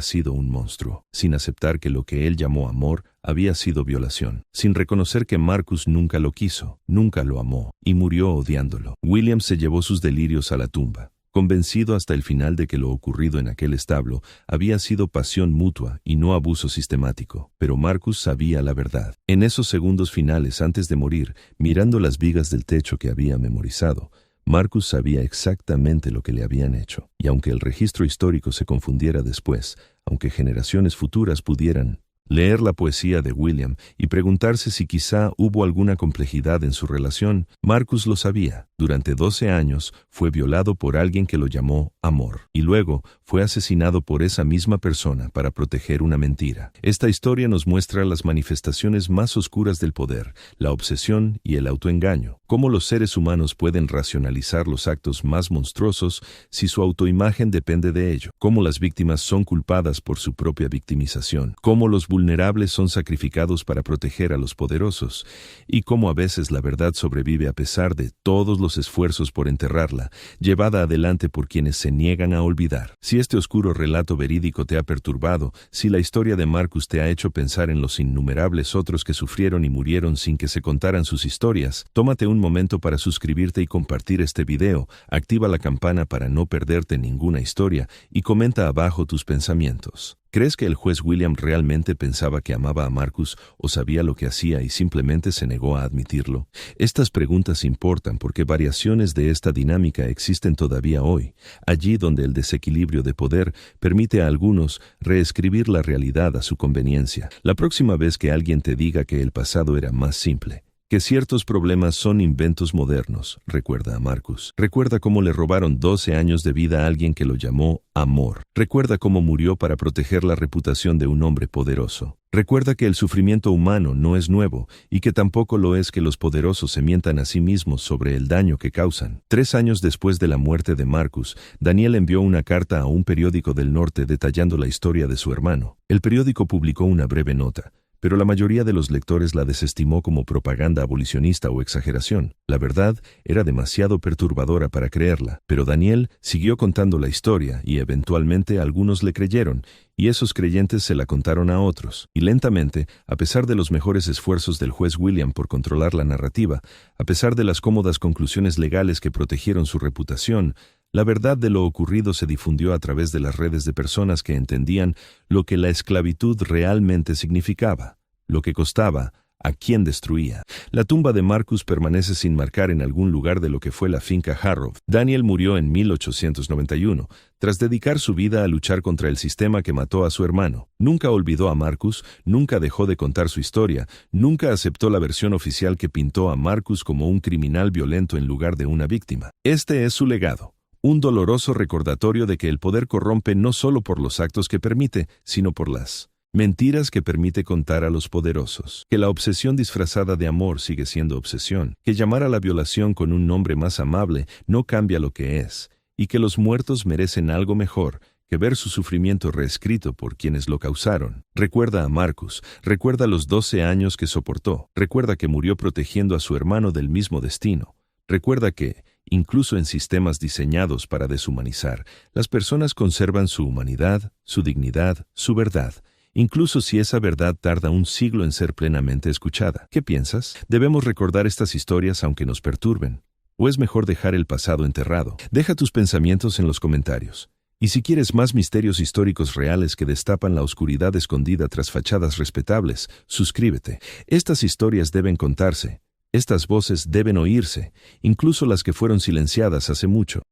sido un monstruo, sin aceptar que lo que él llamó amor había sido violación, sin reconocer que Marcus nunca lo quiso, nunca lo amó, y murió odiándolo. William se llevó sus delirios a la tumba, convencido hasta el final de que lo ocurrido en aquel establo había sido pasión mutua y no abuso sistemático. Pero Marcus sabía la verdad. En esos segundos finales antes de morir, mirando las vigas del techo que había memorizado, Marcus sabía exactamente lo que le habían hecho. Y aunque el registro histórico se confundiera después, aunque generaciones futuras pudieran leer la poesía de William y preguntarse si quizá hubo alguna complejidad en su relación, Marcus lo sabía. Durante 12 años fue violado por alguien que lo llamó amor, y luego fue asesinado por esa misma persona para proteger una mentira. Esta historia nos muestra las manifestaciones más oscuras del poder, la obsesión y el autoengaño. cómo los seres humanos pueden racionalizar los actos más monstruosos si su autoimagen depende de ello, cómo las víctimas son culpadas por su propia victimización, cómo los vulnerables son sacrificados para proteger a los poderosos, y cómo a veces la verdad sobrevive a pesar de todos los esfuerzos por enterrarla, llevada adelante por quienes se niegan a olvidar. Si este oscuro relato verídico te ha perturbado, si la historia de Marcus te ha hecho pensar en los innumerables otros que sufrieron y murieron sin que se contaran sus historias, tómate un momento para suscribirte y compartir este video, activa la campana para no perderte ninguna historia y comenta abajo tus pensamientos. ¿Crees que el juez William realmente pensaba que amaba a Marcus o sabía lo que hacía y simplemente se negó a admitirlo? Estas preguntas importan porque variaciones de esta dinámica existen todavía hoy, allí donde el desequilibrio de poder permite a algunos reescribir la realidad a su conveniencia. La próxima vez que alguien te diga que el pasado era más simple, que ciertos problemas son inventos modernos, recuerda a Marcus. Recuerda cómo le robaron 12 años de vida a alguien que lo llamó amor. Recuerda cómo murió para proteger la reputación de un hombre poderoso. Recuerda que el sufrimiento humano no es nuevo y que tampoco lo es que los poderosos se mientan a sí mismos sobre el daño que causan. 3 años después de la muerte de Marcus, Daniel envió una carta a un periódico del norte detallando la historia de su hermano. El periódico publicó una breve nota, pero la mayoría de los lectores la desestimó como propaganda abolicionista o exageración. La verdad era demasiado perturbadora para creerla, pero Daniel siguió contando la historia y eventualmente algunos le creyeron, y esos creyentes se la contaron a otros. Y lentamente, a pesar de los mejores esfuerzos del juez William por controlar la narrativa, a pesar de las cómodas conclusiones legales que protegieron su reputación, la verdad de lo ocurrido se difundió a través de las redes de personas que entendían lo que la esclavitud realmente significaba, lo que costaba, a quién destruía. La tumba de Marcus permanece sin marcar en algún lugar de lo que fue la finca Harrow. Daniel murió en 1891, tras dedicar su vida a luchar contra el sistema que mató a su hermano. Nunca olvidó a Marcus, nunca dejó de contar su historia, nunca aceptó la versión oficial que pintó a Marcus como un criminal violento en lugar de una víctima. Este es su legado. Un doloroso recordatorio de que el poder corrompe no solo por los actos que permite, sino por las mentiras que permite contar a los poderosos. Que la obsesión disfrazada de amor sigue siendo obsesión. Que llamar a la violación con un nombre más amable no cambia lo que es. Y que los muertos merecen algo mejor que ver su sufrimiento reescrito por quienes lo causaron. Recuerda a Marcus, recuerda los 12 años que soportó. Recuerda que murió protegiendo a su hermano del mismo destino. Recuerda que, incluso en sistemas diseñados para deshumanizar, las personas conservan su humanidad, su dignidad, su verdad, incluso si esa verdad tarda un siglo en ser plenamente escuchada. ¿Qué piensas? ¿Debemos recordar estas historias aunque nos perturben? ¿O es mejor dejar el pasado enterrado? Deja tus pensamientos en los comentarios. Y si quieres más misterios históricos reales que destapan la oscuridad escondida tras fachadas respetables, suscríbete. Estas historias deben contarse. Estas voces deben oírse, incluso las que fueron silenciadas hace mucho.